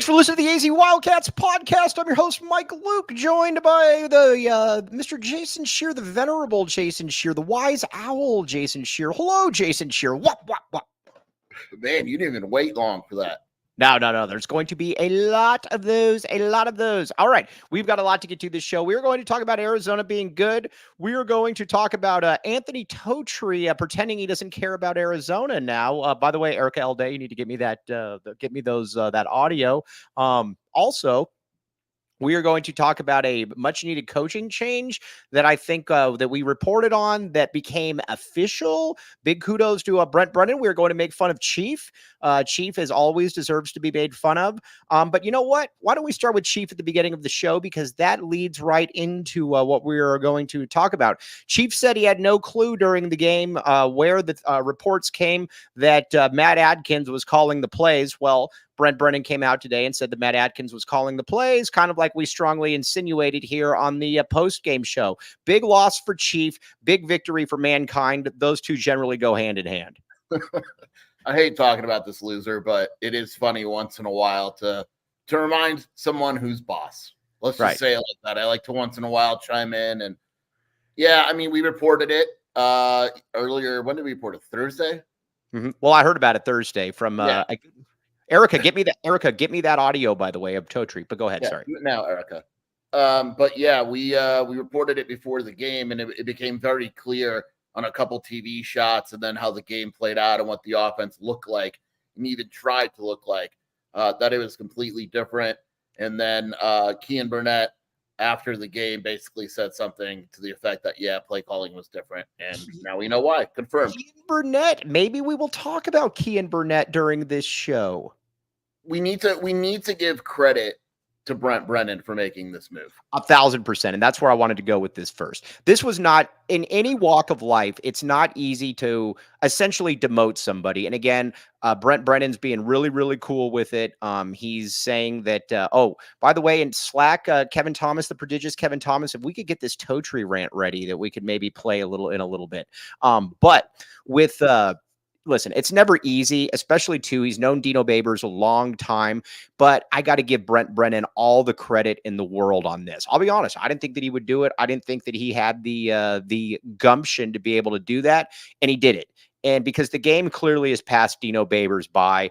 for listening to the AZ Wildcats podcast. I'm your host, Mike Luke, joined by the Mr. Jason Scheer, the venerable Jason Scheer, the wise owl Jason Scheer. Hello, Jason Scheer. What? Man, you didn't even wait long for that. No. There's going to be a lot of those. All right. We've got a lot to get to this show. We're going to talk about Arizona being good. We're going to talk about Anthony Totri pretending he doesn't care about Arizona now. By the way, Erica Alday, you need to get me that, that audio. Also, we are going to talk about a much-needed coaching change that I think that we reported on that became official. Big kudos to Brent Brennan. We are going to make fun of Chief. Chief, as always, deserves to be made fun of. But you know what? Why don't we start with Chief at the beginning of the show, because that leads right into what we are going to talk about. Chief said he had no clue during the game where the reports came that Matt Adkins was calling the plays. Well, Brent Brennan came out today and said that Matt Adkins was calling the plays, kind of like we strongly insinuated here on the post-game show. Big loss for Chief, big victory for Mankind. Those two generally go hand in hand. I hate talking about this loser, but it is funny once in a while to remind someone who's boss. Let's just say it like that. I like to once in a while chime in. And yeah, I mean, we reported it earlier. When did we report it? Thursday? Mm-hmm. Well, I heard about it Thursday from Erica, get me that audio, by the way, of Totri. But go ahead. Sorry. Now, Erica. But yeah, we reported it before the game, and it became very clear on a couple TV shots, and then how the game played out and what the offense looked like, and even tried to look like, that it was completely different. And then Keyan Burnett, after the game, basically said something to the effect that, yeah, play calling was different. And now we know why. Confirmed. Keyan Burnett. Maybe we will talk about Keyan Burnett during this show. We need to give credit to Brent Brennan for making this move. 1,000%. And that's where I wanted to go with this first. This was not, in any walk of life, it's not easy to essentially demote somebody. And again, Brent Brennan's being really, really cool with it. He's saying that, by the way, in Slack, Kevin Thomas, the prodigious Kevin Thomas, if we could get this Totri rant ready, that we could maybe play a little bit. But with, listen, it's never easy, especially too. He's known Dino Babers a long time, but I got to give Brent Brennan all the credit in the world on this. I'll be honest. I didn't think that he would do it. I didn't think that he had the gumption to be able to do that, and he did it. And because the game clearly has passed Dino Babers by,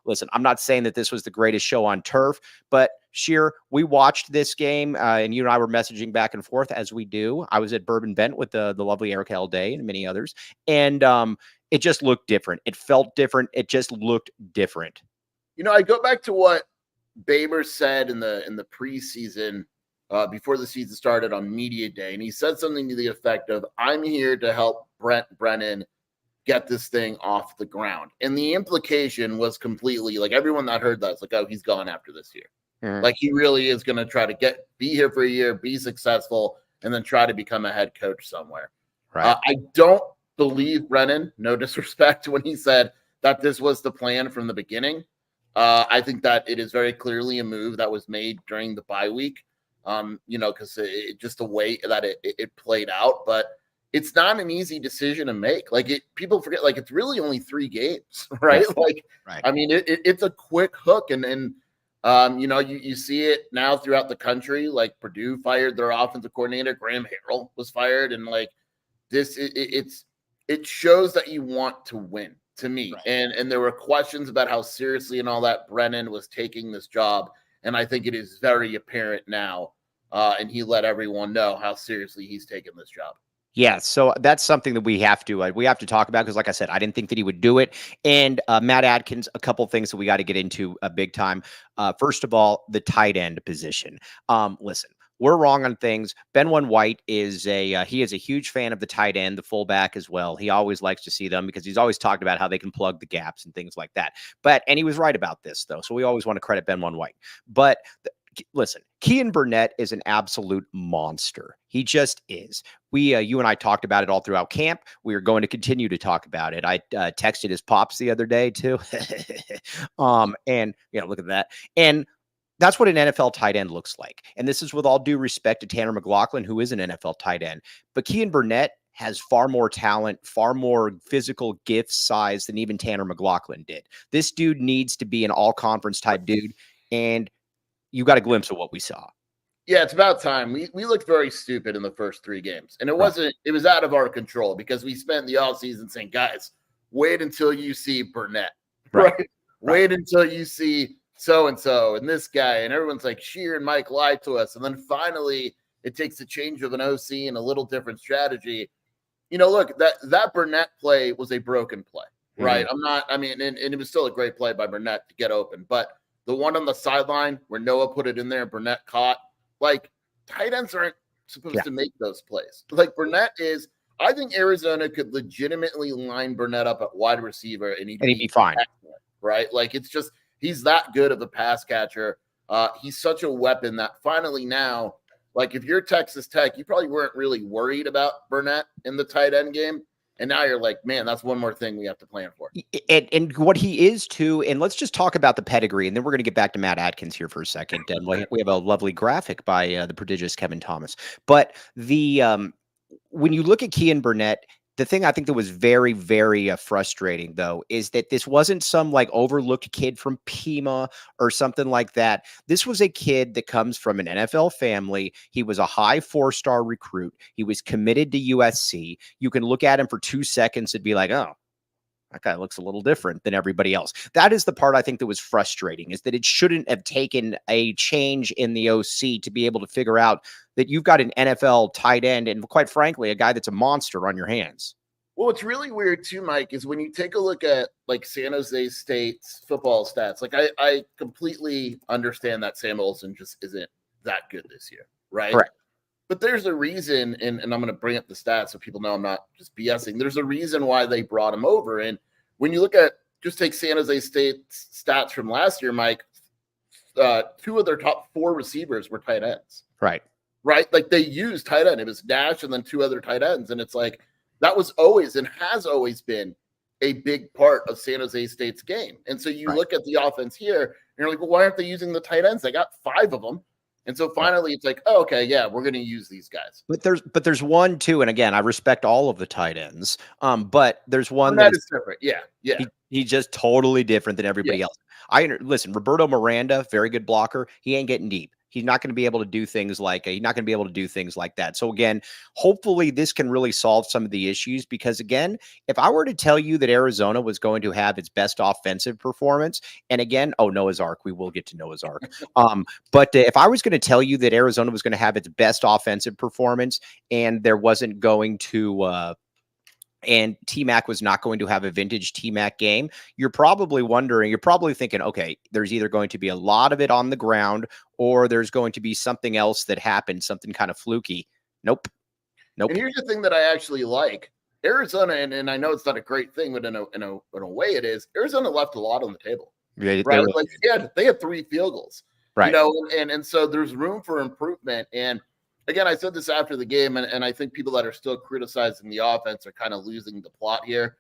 listen, I'm not saying that this was the greatest show on turf, but Scheer, we watched this game, and you and I were messaging back and forth as we do. I was at Bourbon Bent with the lovely Erica Alday and many others, and it just looked different. It felt different. It just looked different. You know, I go back to what Babers said in the preseason before the season started on media day, and he said something to the effect of, "I'm here to help Brent Brennan get this thing off the ground." And the implication was completely like, everyone that heard that was like, "Oh, he's gone after this year." Mm-hmm. Like, he really is going to try to be here for a year, be successful, and then try to become a head coach somewhere. Right. I don't believe Brennan, no disrespect, when he said that this was the plan from the beginning. I think that it is very clearly a move that was made during the bye week, because just the way that it played out. But it's not an easy decision to make. Like, people forget, like, it's really only 3 games, right? Like, right. I mean, it's a quick hook, and you see it now throughout the country. Like, Purdue fired their offensive coordinator, Graham Harrell was fired, and like this, it shows that you want to win, to me. Right. And there were questions about how seriously and all that Brennan was taking this job, and I think it is very apparent now, and he let everyone know how seriously he's taking this job. Yeah, so that's something that we have to talk about, because, like I said, I didn't think that he would do it. And Matt Adkins, a couple things that we got to get into big time. First of all, the tight end position. Listen, we're wrong on things. Benwan White is a huge fan of the tight end, the fullback as well. He always likes to see them because he's always talked about how they can plug the gaps and things like that. And he was right about this, though. So we always want to credit Benwan White. But listen, Keyan Burnett is an absolute monster. He just is. You and I talked about it all throughout camp. We are going to continue to talk about it. I texted his pops the other day too. And look at that. And that's what an NFL tight end looks like. And this is with all due respect to Tanner McLaughlin, who is an NFL tight end. But Keyan Burnett has far more talent, far more physical gift size than even Tanner McLaughlin did. This dude needs to be an all-conference type dude. and you got a glimpse of what we saw. Yeah, it's about time. We looked very stupid in the first 3 games. And it was out of our control because we spent the offseason saying, guys, wait until you see Burnett. Right? Wait until you see so-and-so and this guy. And everyone's like, Scheer and Mike lied to us. And then finally it takes a change of an OC and a little different strategy. Look, that Burnett play was a broken play, right? And it was still a great play by Burnett to get open. But the one on the sideline where Noah put it in there, Burnett caught, like, tight ends aren't supposed to make those plays. Like, Burnett is, I think Arizona could legitimately line Burnett up at wide receiver and he'd be fine. Right? Like, it's just, he's that good of a pass catcher. He's such a weapon that finally now, like, if you're Texas Tech, you probably weren't really worried about Burnett in the tight end game. And now you're like, man, that's one more thing we have to plan for. And what he is too, and let's just talk about the pedigree, and then we're going to get back to Matt Adkins here for a second. And we have a lovely graphic by the prodigious Kevin Thomas. But when you look at Keyan Burnett, the thing I think that was very, very frustrating, though, is that this wasn't some like overlooked kid from Pima or something like that. This was a kid that comes from an NFL family. He was a high 4-star recruit. He was committed to USC. You can look at him for 2 seconds and be like, oh, that guy looks a little different than everybody else. That is the part I think that was frustrating, is that it shouldn't have taken a change in the OC to be able to figure out that you've got an NFL tight end and, quite frankly, a guy that's a monster on your hands. Well, what's really weird too, Mike, is when you take a look at like San Jose State's football stats, like I completely understand that Sam Olsen just isn't that good this year, right? Correct. But there's a reason, and I'm going to bring up the stats so people know I'm not just BSing. There's a reason why they brought him over. And when you look at, just take San Jose State's stats from last year, Mike, 2 of their top 4 receivers were tight ends. Right. Like they used tight end. It was Dash and then 2 other tight ends. And it's like, that was always and has always been a big part of San Jose State's game. And so you look at the offense here and you're like, well, why aren't they using the tight ends? They got 5 of them. And so finally it's like, oh, okay, yeah, we're going to use these guys. But there's one too. And again, I respect all of the tight ends. But there's one that is different. Yeah. Yeah. He's just totally different than everybody else. Listen, Roberto Miranda, very good blocker. He ain't getting deep. He's not going to be able to do things like that. So again, hopefully this can really solve some of the issues, because again, if I were to tell you that Arizona was going to have its best offensive performance, and again, Noah's Ark, we will get to Noah's Ark. But if I was going to tell you that Arizona was going to have its best offensive performance and there wasn't going to and T-Mac was not going to have a vintage T-Mac game, you're probably thinking, okay, there's either going to be a lot of it on the ground or there's going to be something else that happened, something kind of fluky. Nope. And here's the thing that I actually like. Arizona, and I know it's not a great thing, but in a way it is, Arizona left a lot on the table. Yeah, right? Like they had 3 field goals. Right. And so there's room for improvement. And again, I said this after the game, and I think people that are still criticizing the offense are kind of losing the plot here,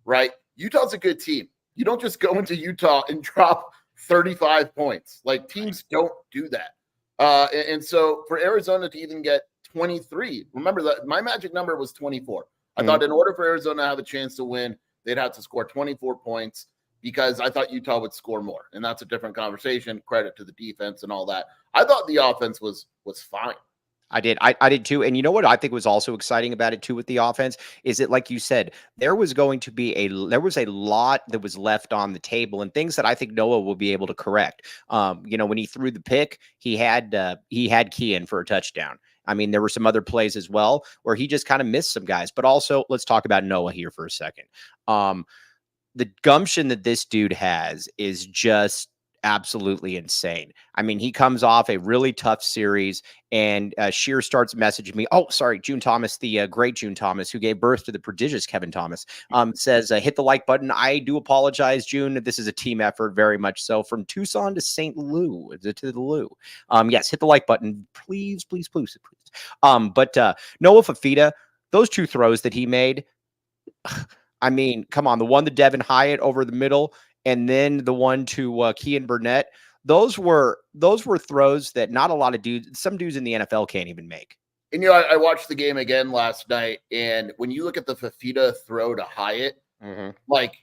right? Utah's a good team. You don't just go into Utah and drop 35 points. Like, teams don't do that. And so for Arizona to even get 23, remember that my magic number was 24. I thought in order for Arizona to have a chance to win, they'd have to score 24 points, because I thought Utah would score more. And that's a different conversation. Credit to the defense and all that. I thought the offense was fine. I did too. And you know what I think was also exciting about it too with the offense is that, like you said, there was a lot that was left on the table, and things that I think Noah will be able to correct. When he threw the pick, he had Keyan for a touchdown. I mean, there were some other plays as well where he just kind of missed some guys. But also, let's talk about Noah here for a second. The gumption that this dude has is just absolutely insane. I mean, he comes off a really tough series, and Scheer starts messaging me. Oh, sorry, June Thomas, the great June Thomas, who gave birth to the prodigious Kevin Thomas, says, hit the like button. I do apologize, June. This is a team effort, very much so. From Tucson to St. Louis, to the Lou. Yes, hit the like button, please, please, please, please. But Noah Fifita, those 2 throws that he made, I mean, come on, the one to Devin Hyatt over the middle, and then the one to Keyan Burnett. Those were throws that not a lot of some dudes in the NFL can't even make. And, I watched the game again last night, and when you look at the Fifita throw to Hyatt, like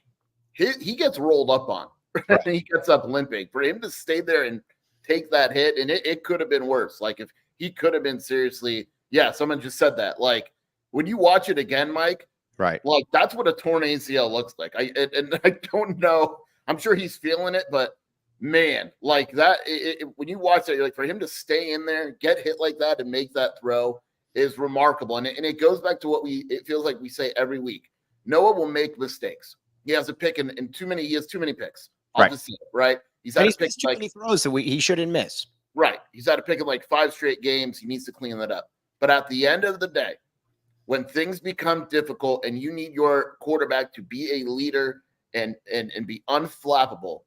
he gets rolled up on, Right. He gets up limping. For him to stay there and take that hit, and it could have been worse. Like if he could have been seriously, yeah, someone just said that. Like when you watch it again, Mike, Right. like that's what a torn ACL looks like. I don't know. I'm sure he's feeling it, but man, like that, when you watch that, you're like, for him to stay in there, get hit like that, and make that throw is remarkable. And it goes back to what it feels like we say every week. Noah will make mistakes. He has a pick in too many. He has too many picks. I'll just see it, right? He's had And to pick too many throws that he shouldn't miss. Right. He's had to pick in like 5 straight games. He needs to clean that up. But at the end of the day, when things become difficult and you need your quarterback to be a leader and be unflappable,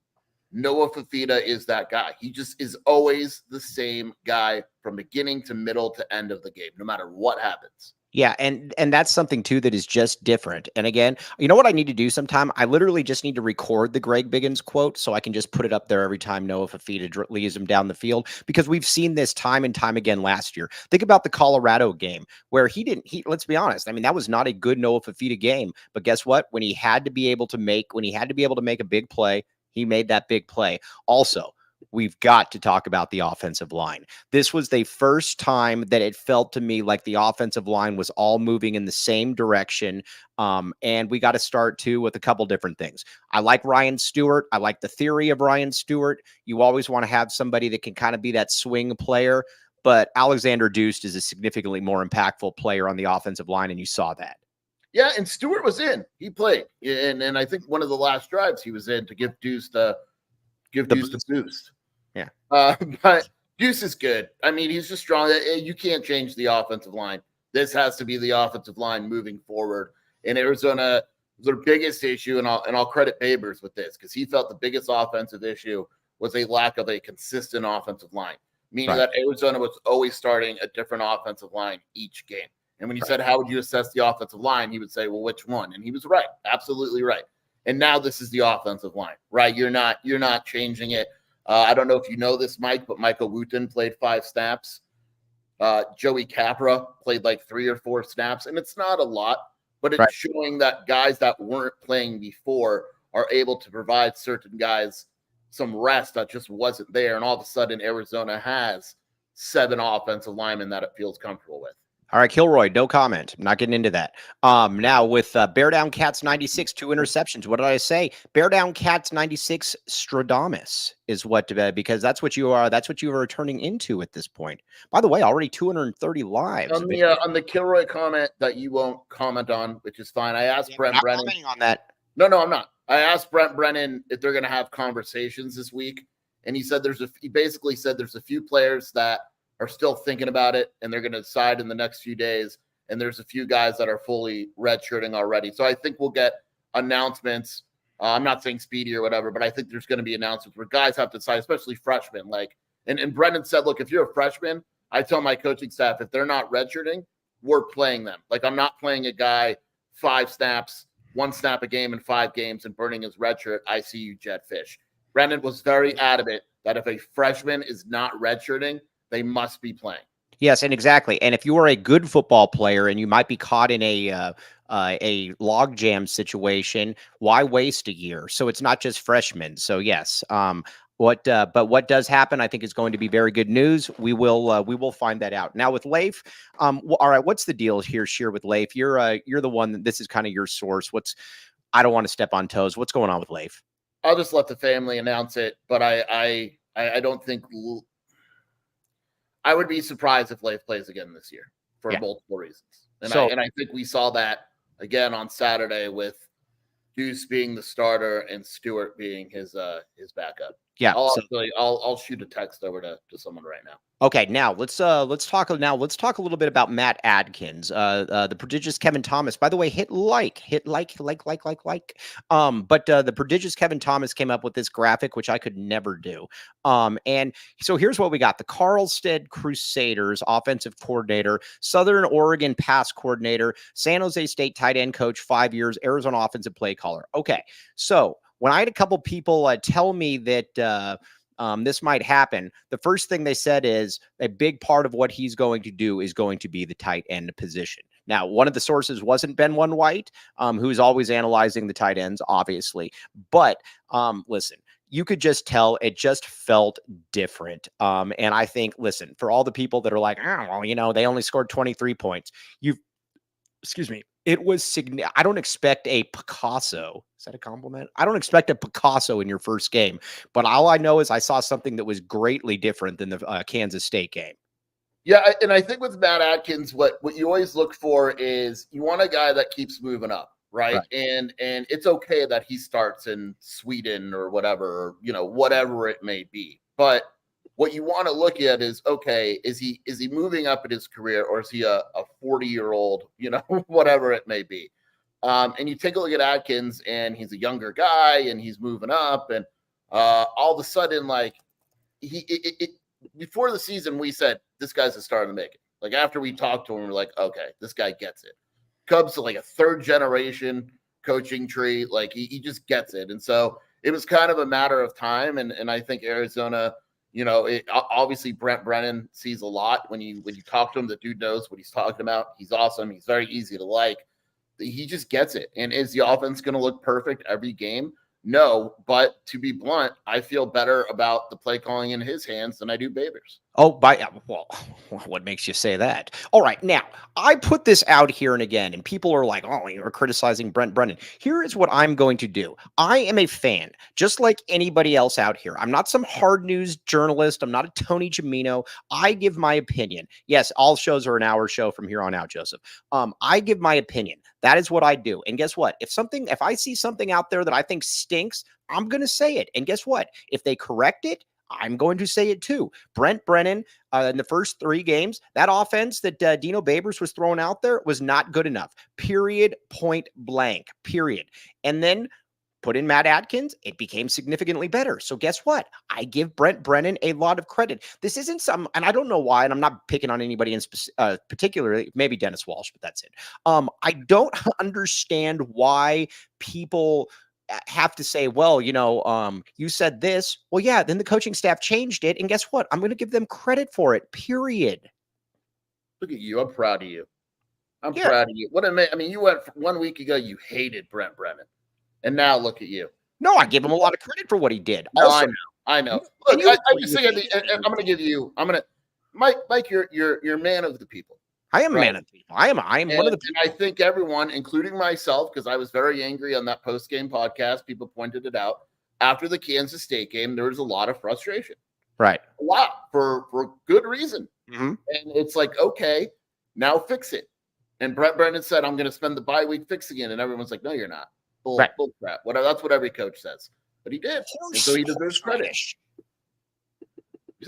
Noah Fifita is that guy. He just is always the same guy from beginning to middle to end of the game, no matter what happens. Yeah, and that's something too that is just different. And again, you know what I need to do sometime? I literally just need to record the Greg Biggins quote so I can just put it up there every time Noah Fifita leads him down the field, because we've seen this time and time again last year. Think about the Colorado game where let's be honest. I mean, that was not a good Noah Fifita game, but guess what? When he had to be able to make a big play, he made that big play. Also, we've got to talk about the offensive line. This was the first time that it felt to me like the offensive line was all moving in the same direction. And we got to start too with a couple different things. I like Ryan Stewart. I like the theory of Ryan Stewart. You always want to have somebody that can kind of be that swing player, but Alexander Deuce is a significantly more impactful player on the offensive line, and you saw that. Yeah, and Stewart was in. He played. And I think one of the last drives he was in to give Deuce the boost. Yeah. But Deuce is good. I mean, he's just strong. You can't change the offensive line. This has to be the offensive line moving forward. In Arizona, their biggest issue, and I'll credit Babers with this, because he felt the biggest offensive issue was a lack of a consistent offensive line, meaning that Arizona was always starting a different offensive line each game. And when you said, how would you assess the offensive line? He would say, well, which one? And he was right. Absolutely right. And now this is the offensive line, right? You're not changing it. I don't know if you know this, Mike, but Michael Wooten played 5 snaps. Joey Capra played like 3 or 4 snaps, and it's not a lot, but it's showing that guys that weren't playing before are able to provide certain guys some rest that just wasn't there. And all of a sudden, Arizona has 7 offensive linemen that it feels comfortable with. All right, Kilroy, no comment. I'm not getting into that. Now with Bear Down Cats 96, 2 interceptions. What did I say? Bear Down Cats 96 Stradamus is what, because that's what you are. That's what you are turning into at this point. By the way, already 230 lives. On the Kilroy comment that you won't comment on, which is fine. I asked Brent Brennan. Commenting on that. No, I'm not. I asked Brent Brennan if they're going to have conversations this week, and he said he basically said there's a few players that are still thinking about it, and they're going to decide in the next few days. And there's a few guys that are fully redshirting already. So I think we'll get announcements. I'm not saying speedy or whatever, but I think there's going to be announcements where guys have to decide, especially freshmen. Like, and Brendan said, look, if you're a freshman, I tell my coaching staff, if they're not redshirting, we're playing them. Like, I'm not playing a guy 5 snaps, 1 snap a game in 5 games and burning his redshirt. I see you, Jetfish. Brendan was very adamant that if a freshman is not redshirting, they must be playing. Yes, and exactly. And if you are a good football player and you might be caught in a logjam situation, why waste a year? So it's not just freshmen. So yes, but what does happen, I think, is going to be very good news. We will find that out. Now with Leif, all right, what's the deal here, Scheer, with Leif? You're the one. This is kind of your source. I don't want to step on toes. What's going on with Leif? I'll just let the family announce it, but I don't think. I would be surprised if Leif plays again this year for multiple reasons. And I think we saw that again on Saturday with Deuce being the starter and Stewart being his backup. Yeah. I'll shoot a text over to someone right now. Okay, now let's talk a little bit about Matt Adkins, the prodigious Kevin Thomas. By the way, hit like. But the prodigious Kevin Thomas came up with this graphic, which I could never do. And so here's what we got: the Carlstead Crusaders offensive coordinator, Southern Oregon pass coordinator, San Jose State tight end coach, 5 years, Arizona offensive play caller. Okay, so when I had a couple people tell me that this might happen, the first thing they said is a big part of what he's going to do is going to be the tight end position. Now, one of the sources wasn't Ben One White, who's always analyzing the tight ends, obviously. But listen, you could just tell it just felt different. And I think, listen, for all the people that are like, oh, well, you know, they only scored 23 points. Excuse me. It was I don't expect a Picasso. Is that a compliment? I don't expect a Picasso in your first game, but all I know is I saw something that was greatly different than the Kansas State game. Yeah, and I think with Matt Adkins, what you always look for is you want a guy that keeps moving up, right? And it's okay that he starts in Sweden or whatever, or, you know, whatever it may be. But what you want to look at is, okay, is he moving up in his career, or is he a 40-year-old, you know, whatever it may be. And you take a look at Adkins, and he's a younger guy, and he's moving up, and all of a sudden, like before the season, we said this guy's a starter to make it. Like after we talked to him, we're like, okay, this guy gets it. Cubs are like a third generation coaching tree. Like he just gets it. And so it was kind of a matter of time. And I think Arizona, you know, obviously Brent Brennan sees a lot when you talk to him. The dude knows what he's talking about. He's awesome. He's very easy to like. He just gets it. And is the offense going to look perfect every game? No, but to be blunt, I feel better about the play calling in his hands than I do Babers. Oh, well, what makes you say that? All right, now I put this out here and again, and people are like, "Oh, you're criticizing Brent Brennan." Here is what I'm going to do. I am a fan, just like anybody else out here. I'm not some hard news journalist. I'm not a Tony Gimino. I give my opinion. Yes, all shows are an hour show from here on out, Joseph. I give my opinion. That is what I do. And guess what? If I see something out there that I think stinks, I'm going to say it. And guess what? If they correct it, I'm going to say it too. Brent Brennan, in the first 3 games, that offense that Dino Babers was throwing out there was not good enough. Period. Point blank. Period. And then put in Matt Adkins, it became significantly better. So guess what? I give Brent Brennan a lot of credit. This isn't and I don't know why, and I'm not picking on anybody in particular, maybe Dennis Walsh, but that's it. I don't understand why people have to say, well, you know, you said this. Well, yeah, then the coaching staff changed it. And guess what? I'm going to give them credit for it, period. Look at you. I'm proud of you. I'm proud of you. I mean, you went 1 week ago, you hated Brent Brennan. And now look at you. No, I give him a lot of credit for what he did. No, also, I know. Look, I'm just saying. I'm going to give you. Mike. You're man of the people. I am a man of the people. I am one of the people. And I think everyone, including myself, because I was very angry on that post-game podcast. People pointed it out after the Kansas State game. There was a lot of frustration. Right. A lot for good reason. Mm-hmm. And it's like, okay, now fix it. And Brent Brennan said, "I'm going to spend the bye week fixing it," and everyone's like, "No, you're not." Bull crap. Whatever. That's what every coach says. But he did. And so he deserves credit.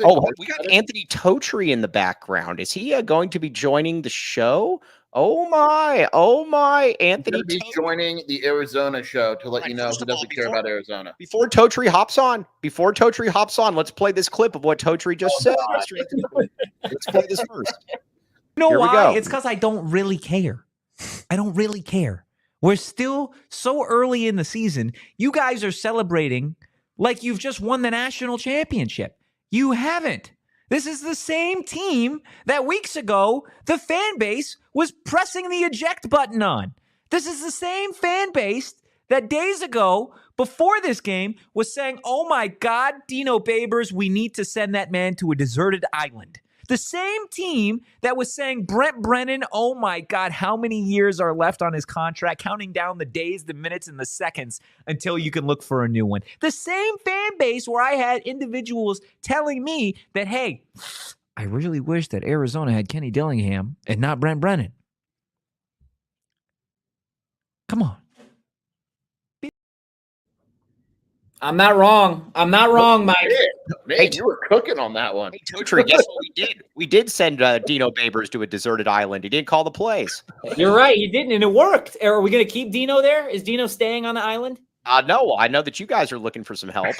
Oh, we got Anthony Totri in the background. Is he going to be joining the show? Oh my, Anthony. He's joining the Arizona show to let you know he doesn't care about Arizona. Before Totri hops on, let's play this clip of what Totri just said. Let's play this first. You know why? It's because I don't really care. I don't really care. We're still so early in the season. You guys are celebrating like you've just won the national championship. You haven't. This is the same team that weeks ago the fan base was pressing the eject button on. This is the same fan base that days ago, before this game, was saying, "Oh my God, Dino Babers, we need to send that man to a deserted island." The same team that was saying, "Brent Brennan, oh my God, how many years are left on his contract?" Counting down the days, the minutes, and the seconds until you can look for a new one. The same fan base where I had individuals telling me that, hey, I really wish that Arizona had Kenny Dillingham and not Brent Brennan. Come on. I'm not wrong. Mike. Man, you were cooking on that one. Hey, Totri, guess what we did? We did send Dino Babers to a deserted island. He didn't call the plays. You're right. He didn't, and it worked. Are we going to keep Dino there? Is Dino staying on the island? No, I know that you guys are looking for some help.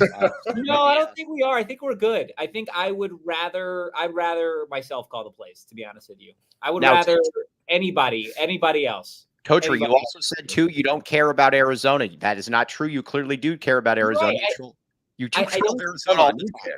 No, I don't think we are. I think we're good. I think I'd rather myself call the plays, to be honest with you. I would rather anybody else. Totri, you also said, too, you don't care about Arizona. That is not true. You clearly do care about Arizona. Right. You do Arizona.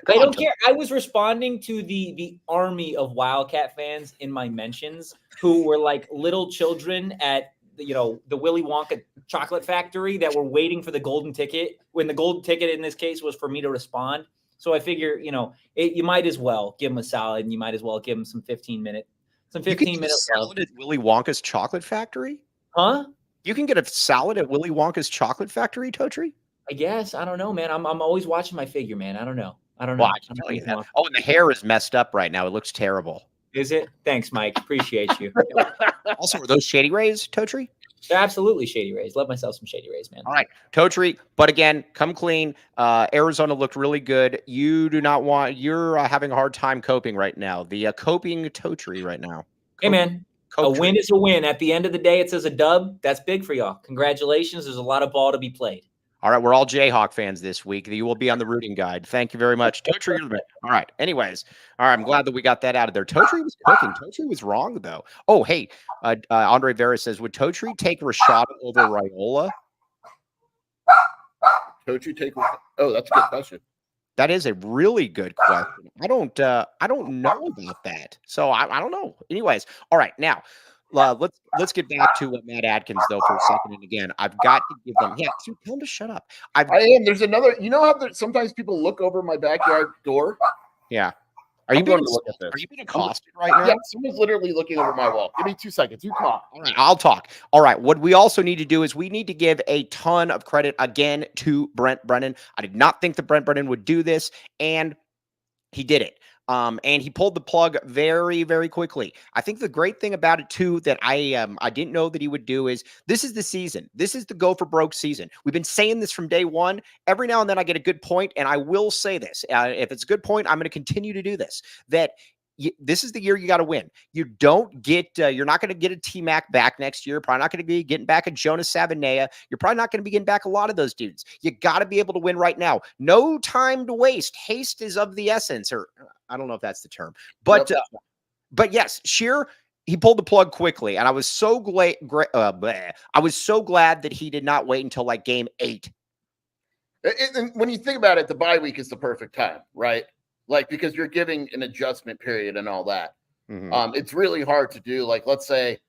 I don't care. I was responding to the army of Wildcat fans in my mentions who were like little children at the Willy Wonka chocolate factory that we're waiting for the golden ticket, when the golden ticket in this case was for me to respond. So I figure, you might as well give him a salad, and you might as well give him some 15-minute salad at Willy Wonka's chocolate factory. Huh? You can get a salad at Willy Wonka's chocolate factory, Totri? I guess. I don't know, man. I'm always watching my figure, man. I don't know. Well, I can tell you that. Oh, and the hair is messed up right now. It looks terrible. Is it? Thanks, Mike. Appreciate you. Also, are those Shady Rays, Totri? They're absolutely Shady Rays. Love myself some Shady Rays, man. All right, Totri. But again, come clean. Arizona looked really good. You do not want. You're having a hard time coping right now. The coping Totri right now. Hey, man. A win is a win. At the end of the day, it says a dub. That's big for y'all. Congratulations. There's a lot of ball to be played. All right, we're all Jayhawk fans this week. You will be on the rooting guide. Thank you very much. Totri, all right. Anyways, all right, I'm glad that we got that out of there. Totri was cooking. Totri was wrong, though. Oh, hey, Andre Vera says, would Totri take Rashada over Raiola? Totri take – oh, that's a good question. That is a really good question. I don't know about that. So I don't know. Anyways, all right, now – let's get back to Matt Adkins though for a second. And again, I've got to give them. Yeah, tell him to shut up. I am. There's another. You know how sometimes people look over my backyard door. Yeah. Are you going to look at this? Are you being accosted right now? Yeah, someone's literally looking over my wall. Give me 2 seconds. You talk. All right, I'll talk. All right. What we also need to do is we need to give a ton of credit again to Brent Brennan. I did not think that Brent Brennan would do this, and he did it. And he pulled the plug very, very quickly. I think the great thing about it too that I didn't know that he would do is this is the season. This is the go for broke season. We've been saying this from day one. Every now and then I get a good point, and I will say this. If it's a good point, I'm going to continue to do this. That this is the year you got to win. You don't get, you're not going to get a T-Mac back next year. Probably not going to be getting back a Jonas Savanea. You're probably not going to be getting back a lot of those dudes. You got to be able to win right now. No time to waste. Haste is of the essence, or I don't know if that's the term, but yes, Scheer, he pulled the plug quickly, and I was so glad. I was so glad that he did not wait until like game 8. And when you think about it, the bye week is the perfect time, right? Like, because you're giving an adjustment period and all that. Mm-hmm. It's really hard to do. Like, let's say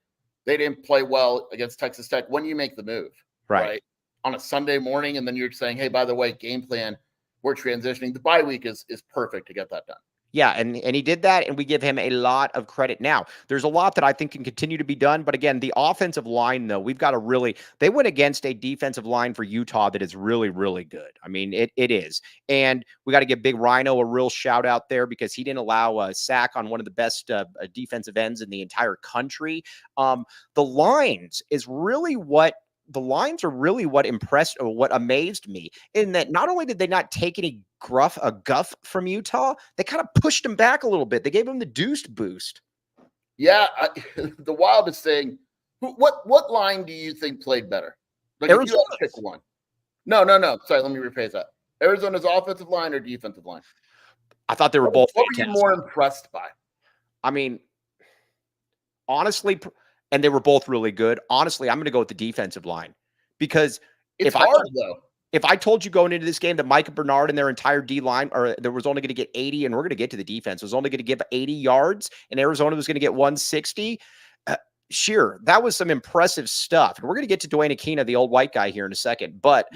they didn't play well against Texas Tech. When you make the move, right? On a Sunday morning, and then you're saying, hey, by the way, game plan, we're transitioning. The bye week is perfect to get that done. Yeah, and he did that, and we give him a lot of credit. Now, there's a lot that I think can continue to be done, but again, the offensive line, though, we've got to really – they went against a defensive line for Utah that is really, really good. I mean, it is. And we got to give Big Rhino a real shout-out there because he didn't allow a sack on one of the best defensive ends in the entire country. The lines is really what – the lines are really what impressed or what amazed me in that not only did they not take any guff from Utah, they kind of pushed him back a little bit. They gave him the deuced boost. Yeah. The wildest thing, what line do you think played better? Like if you had to pick one. No. Sorry, let me rephrase that. Arizona's offensive line or defensive line? I thought they were both. What were you more impressed by? I mean, honestly, and they were both really good. Honestly, I'm going to go with the defensive line because it's hard though. If I told you going into this game that Micah Bernard and their entire D line, or there was only going to get 80, and we're going to get to the defense, was only going to give 80 yards, and Arizona was going to get 160. Sure, that was some impressive stuff. And we're going to get to Duana Akina, the old white guy, here in a second. But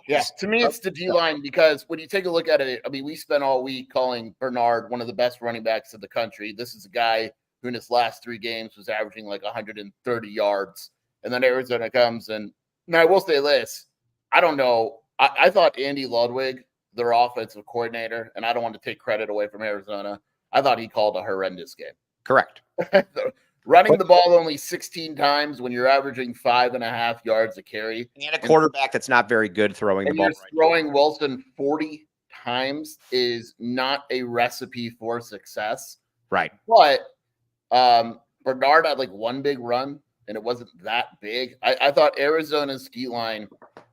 yeah, to me, it's the D line because when you take a look at it, I mean, we spent all week calling Bernard one of the best running backs in the country. This is a guy who in his last 3 games was averaging like 130 yards. And then Arizona comes and now I will say this. I don't know. I thought Andy Ludwig, their offensive coordinator, and I don't want to take credit away from Arizona, I thought he called a horrendous game. Correct. Running the ball only 16 times when you're averaging 5.5 yards a carry. And a quarterback that's not very good throwing the ball. Throwing Wilson 40 times is not a recipe for success. Right. But Bernard had like one big run, and it wasn't that big. I thought Arizona's ski line,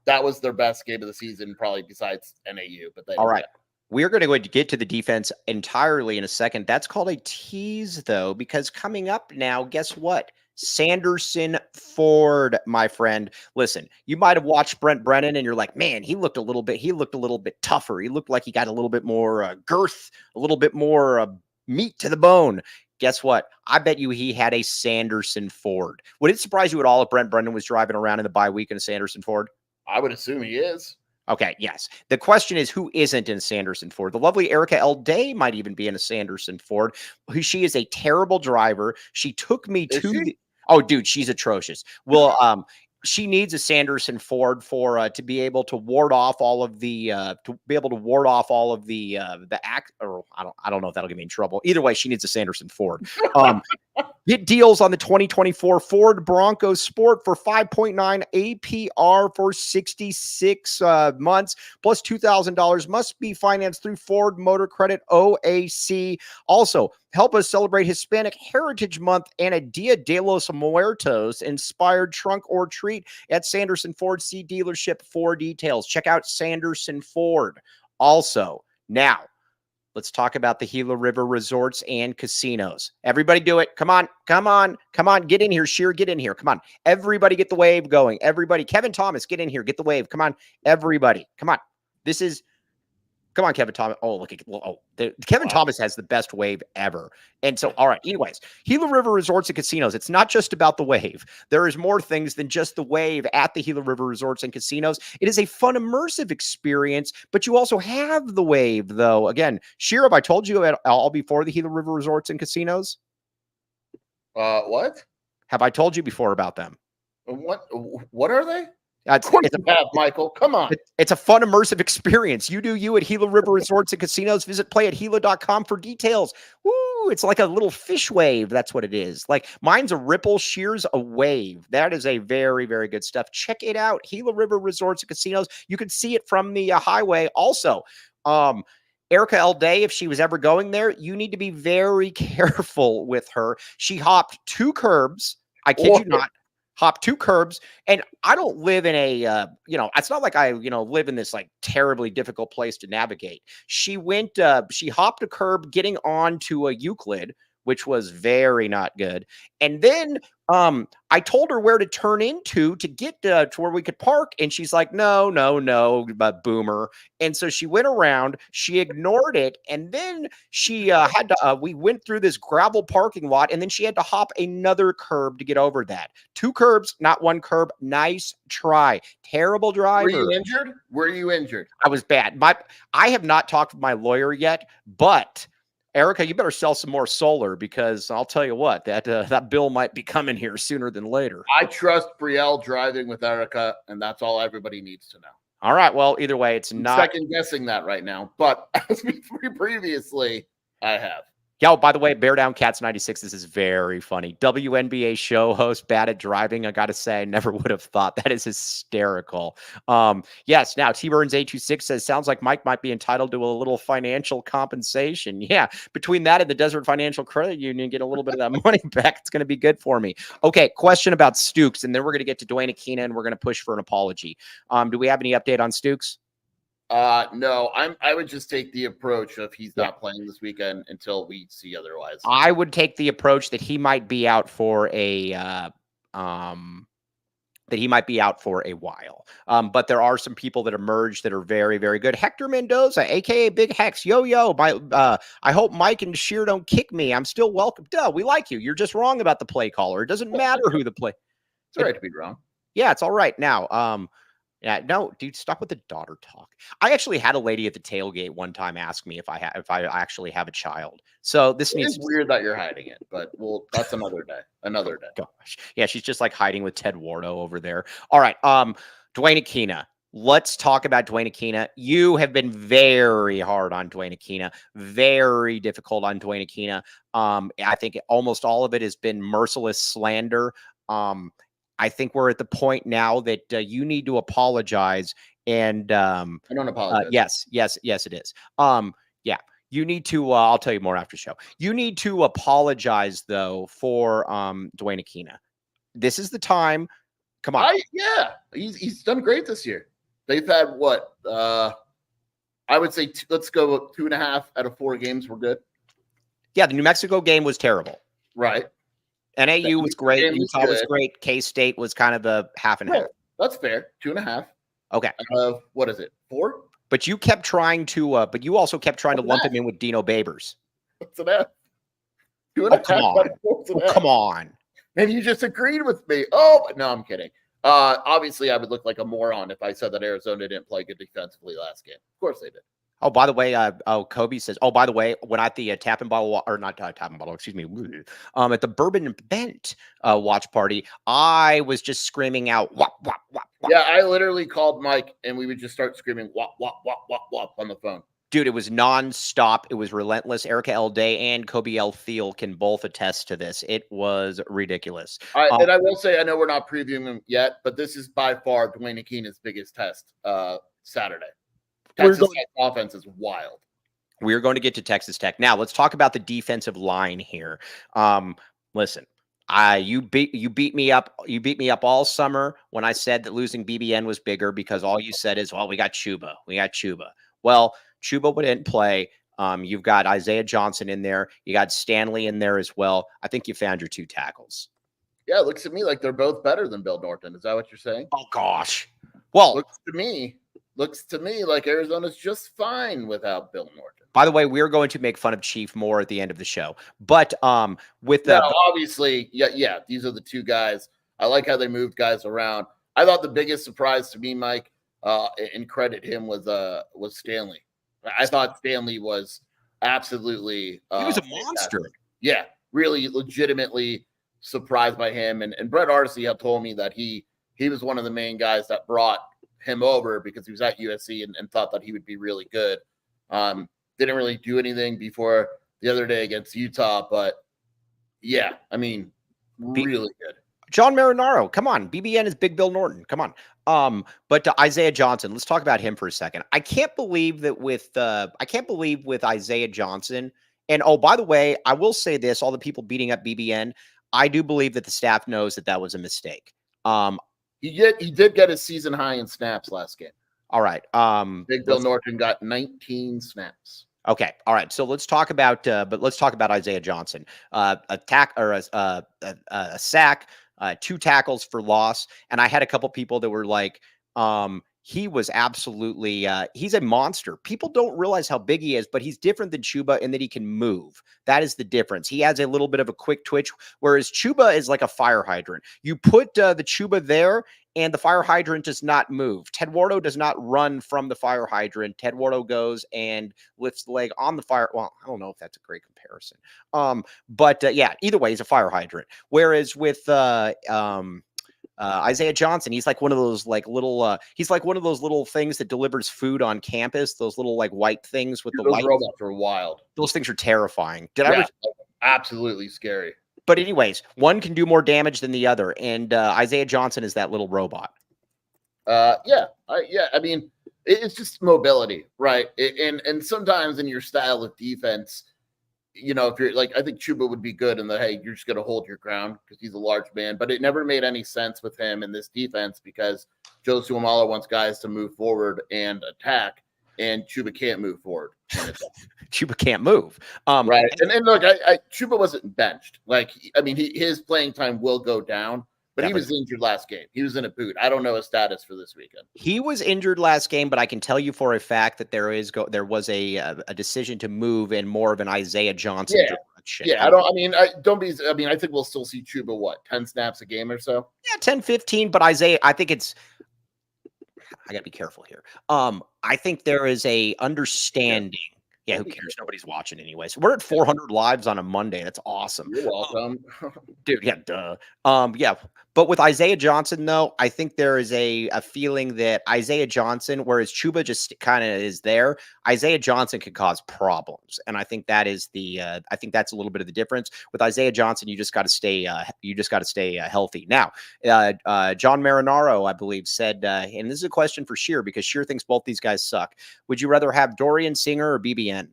that was their best game of the season, probably besides NAU. But all right. We're going to get to the defense entirely in a second. That's called a tease, though, because coming up now, guess what? Sanderson Ford, my friend. Listen, you might have watched Brent Brennan and you're like, man, he looked a little bit tougher. He looked like he got a little bit more girth, a little bit more meat to the bone. Guess what? I bet you he had a Sanderson Ford. Would it surprise you at all if Brent Brennan was driving around in the bye week in a Sanderson Ford? I would assume he is. Okay, yes. The question is, who isn't in Sanderson Ford? The lovely Erica L. Day might even be in a Sanderson Ford. She is a terrible driver. She took me to oh, dude, she's atrocious. Well, she needs a Sanderson Ford for to be able to ward off all of the act. Or I don't know if that'll get me in trouble. Either way, she needs a Sanderson Ford. Get deals on the 2024 Ford Bronco Sport for 5.9 APR for 66 months, plus $2,000. Must be financed through Ford Motor Credit OAC. Also, help us celebrate Hispanic Heritage Month and a Dia de los Muertos inspired trunk or treat at Sanderson Ford. See dealership for details. Check out Sanderson Ford. Also, now, let's talk about the Gila River Resorts and Casinos. Everybody do it. Come on, come on, come on. Get in here, Scheer. Get in here. Come on. Everybody get the wave going. Everybody. Kevin Thomas, get in here. Get the wave. Come on. Everybody. Come on. This is... Come on, Kevin Thomas. Oh, look at Kevin Thomas has the best wave ever. And so, all right. Anyways, Gila River Resorts and Casinos. It's not just about the wave. There is more things than just the wave at the Gila River Resorts and Casinos. It is a fun, immersive experience, but you also have the wave, though. Again, Scheer, have I told you at all before the Gila River Resorts and Casinos? What? Have I told you before about them? What are they? It's Michael. Come on. It's a fun, immersive experience. You do you at Gila River Resorts and Casinos. Visit playatgila.com for details. Woo! It's like a little fish wave. That's what it is. Like mine's a ripple, Scheer's a wave. That is a very, very good stuff. Check it out. Gila River Resorts and Casinos. You can see it from the highway. Also, Erica L. Day, if she was ever going there, you need to be very careful with her. She hopped 2 curbs. I kid you not. Hop 2 curbs. And I don't live in a, it's not like I, live in this like terribly difficult place to navigate. She hopped a curb getting on to a Euclid, which was very not good. And then I told her where to turn into to get to where we could park. And she's like, no, boomer. And so she went around, she ignored it. And then she had to, we went through this gravel parking lot and then she had to hop another curb to get over that. 2 curbs, not 1 curb. Nice try. Terrible driver. Were you injured? I was bad. I have not talked with my lawyer yet, but Erica, you better sell some more solar because I'll tell you what, that bill might be coming here sooner than later. I trust Brielle driving with Erica, and that's all everybody needs to know. All right. Well, either way, it's not second guessing that right now, but as previously, I have. Yo, by the way, Bear Down Cats 96, this is very funny. WNBA show host, bad at driving. I got to say, I never would have thought. That is hysterical. Yes, now T-Burns 826 says, sounds like Mike might be entitled to a little financial compensation. Yeah, between that and the Desert Financial Credit Union, get a little bit of that money back. It's going to be good for me. Okay, question about Stukes, and then we're going to get to Duana Akina, and we're going to push for an apology. Do we have any update on Stukes? No, I would just take the approach of he's not playing this weekend until we see otherwise. I would take the approach that he might be out for a while. But there are some people that emerged that are very, very good. Hector Mendoza, aka Big Hex. Yo, I hope Mike and Scheer don't kick me. I'm still welcome. Duh, we like you. You're just wrong about the play caller. It doesn't matter who the play. It's all right to be wrong. Yeah, it's all right. Now, yeah, no, dude, stop with the daughter talk. I actually had a lady at the tailgate one time ask me if I actually have a child. So this It's weird that you're hiding it, but that's another day. Another day. Gosh, yeah, she's just like hiding with Ted Wardo over there. All right, Duana Akina. Let's talk about Duana Akina. You have been very hard on Duana Akina, very difficult on Duana Akina. I think almost all of it has been merciless slander. I think we're at the point now that you need to apologize. And I don't apologize. Yes, it is. Yeah, you need to. I'll tell you more after show. You need to apologize though for Duana Akina. This is the time. Come on. He's done great this year. They've had what? I would say let's go 2.5 out of 4 games were good. Yeah, the New Mexico game was terrible. Right. NAU was great. Utah was great. K-State was kind of the half and half. That's fair. 2.5. Okay. What is it? 4? But you kept trying to. But you also kept trying to lump him in with Dino Babers. What's an F? Come on. Come on. And you just agreed with me. Oh, no, I'm kidding. Obviously, I would look like a moron if I said that Arizona didn't play good defensively last game. Of course they did. Oh, by the way, Kobe says, oh, by the way, when at the tap and bottle, or not tap and bottle, excuse me, at the Bourbon Bent watch party, I was just screaming out, wop, wop, wop, wop. Yeah, I literally called Mike and we would just start screaming, wop, wop, wop, wop, wop on the phone. Dude, it was nonstop. It was relentless. Erica L. Day and Kobe L. Thiel can both attest to this. It was ridiculous. And I will say, I know we're not previewing them yet, but this is by far Duana Akina's biggest test Saturday. Texas Tech offense is wild. We're going to get to Texas Tech. Now, let's talk about the defensive line here. Listen, you beat me up. You beat me up all summer when I said that losing BBN was bigger because all you said is, well, we got Chuba. We got Chuba. Well, Chuba didn't play. You've got Isaiah Johnson in there. You got Stanley in there as well. I think you found your 2 tackles. Yeah, it looks to me like they're both better than Bill Norton. Is that what you're saying? Oh, gosh. Well, looks to me like Arizona's just fine without Bill Norton. By the way, we're going to make fun of Chief more at the end of the show. But obviously, yeah, these are the 2 guys. I like how they moved guys around. I thought the biggest surprise to me, Mike, and credit him was Stanley. I thought Stanley was absolutely he was a monster. Yeah, really legitimately surprised by him. And Brett Arcee had told me that he was one of the main guys that brought him over because he was at USC and thought that he would be really good. Didn't really do anything before the other day against Utah, but yeah, I mean, really good. John Marinaro, come on. BBN is Big Bill Norton. Come on. But Isaiah Johnson, let's talk about him for a second. I can't believe with Isaiah Johnson. And oh, by the way, I will say this: all the people beating up BBN, I do believe that the staff knows that was a mistake. He did get his season high in snaps last game. All right. Big Bill Norton got 19 snaps. Okay. All right. So let's talk about Isaiah Johnson. A sack, 2 tackles for loss. And I had a couple people that were like, he was absolutely, he's a monster. People don't realize how big he is, but he's different than Chuba in that he can move. That is the difference. He has a little bit of a quick twitch, whereas Chuba is like a fire hydrant. You put the Chuba there, and the fire hydrant does not move. Tedwardo does not run from the fire hydrant. Tedwardo goes and lifts the leg on the fire. Well, I don't know if that's a great comparison. But yeah, either way, he's a fire hydrant. Whereas with Isaiah Johnson, he's like one of those he's like one of those little things that delivers food on campus. Those little like white things with the light. Robots are wild. Those things are terrifying. Absolutely scary. But anyways, one can do more damage than the other, and Isaiah Johnson is that little robot. I mean, it's just mobility, right? And sometimes in your style of defense, you know, if you're like, I think Chuba would be good in the, hey, you're just going to hold your ground because he's a large man. But it never made any sense with him in this defense because Joe Suomala wants guys to move forward and attack, and Chuba can't move forward. Chuba can't move. Right. And look, Chuba wasn't benched. Like, I mean, his playing time will go down, but he was injured last game. He was in a boot. I don't know his status for this weekend. He was injured last game, but I can tell you for a fact that there was a decision to move in more of an Isaiah Johnson direction. Yeah, I think we'll still see Chuba, 10 snaps a game or so? Yeah, 10, 15, but Isaiah, I think I got to be careful here. I think there is a understanding. Yeah, who cares? Nobody's watching anyways. We're at 400 lives on a Monday. That's awesome. You're welcome. Dude, yeah, duh. Yeah. But with Isaiah Johnson, though, I think there is a feeling that Isaiah Johnson, whereas Chuba just kind of is there, Isaiah Johnson could cause problems. And I think that is I think that's a little bit of the difference. With Isaiah Johnson, you just got to stay healthy. Now, John Marinaro, I believe, said, and this is a question for Scheer because Scheer thinks both these guys suck. Would you rather have Dorian Singer or BBN?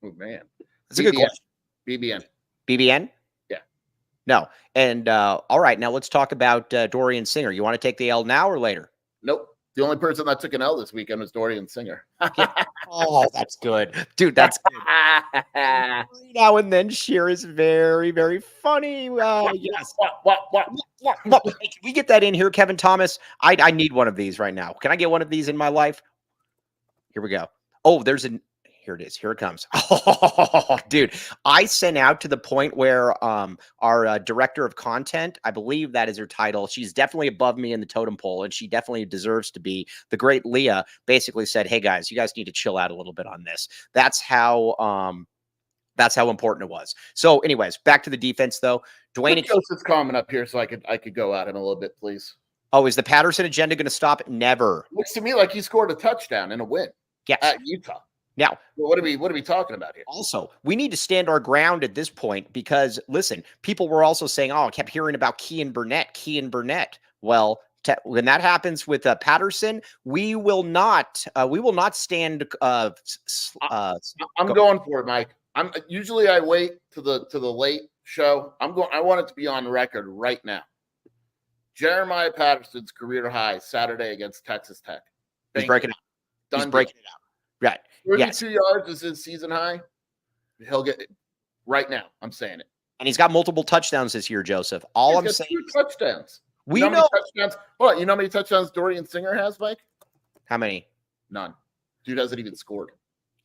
Oh, man. That's a good question. BBN. BBN? Yeah. No. And all right, now let's talk about Dorian Singer. You want to take the L now or later? Nope. The only person that took an L this weekend was Dorian Singer. Oh, that's good. Dude, that's good. Now and then Scheer is very, very funny. Yes. What? Can we get that in here, Kevin Thomas? I need one of these right now. Can I get one of these in my life? Here we go. Oh, Here it is. Here it comes. Oh, dude, I sent out to the point where our director of content, I believe that is her title. She's definitely above me in the totem pole, and she definitely deserves to be. The great Leah basically said, "Hey guys, you guys need to chill out a little bit on this." That's how important it was. So, anyways, back to the defense though. Duana Joseph's comment up here, so I could go at him a little bit, please. Oh, is the Patterson agenda going to stop? Never. Looks to me like he scored a touchdown in a win. Yes. At Utah. Now, well, what are we talking about here? Also, we need to stand our ground at this point because, listen, people were also saying, "Oh, I kept hearing about Keyan Burnett." Well, when that happens with Patterson, we will not stand. I'm going for it, Mike. Usually I wait to the late show. I want it to be on record right now. Jeremiah Patterson's career high Saturday against Texas Tech. He's breaking it out. He's breaking it out. Right. 32 yards is his season high. He'll get it right now. I'm saying it. And he's got multiple touchdowns this year, Joseph. All I'm saying, 2 touchdowns. We know touchdowns. What? You know how many touchdowns Dorian Singer has, Mike? How many? None. Dude hasn't even scored.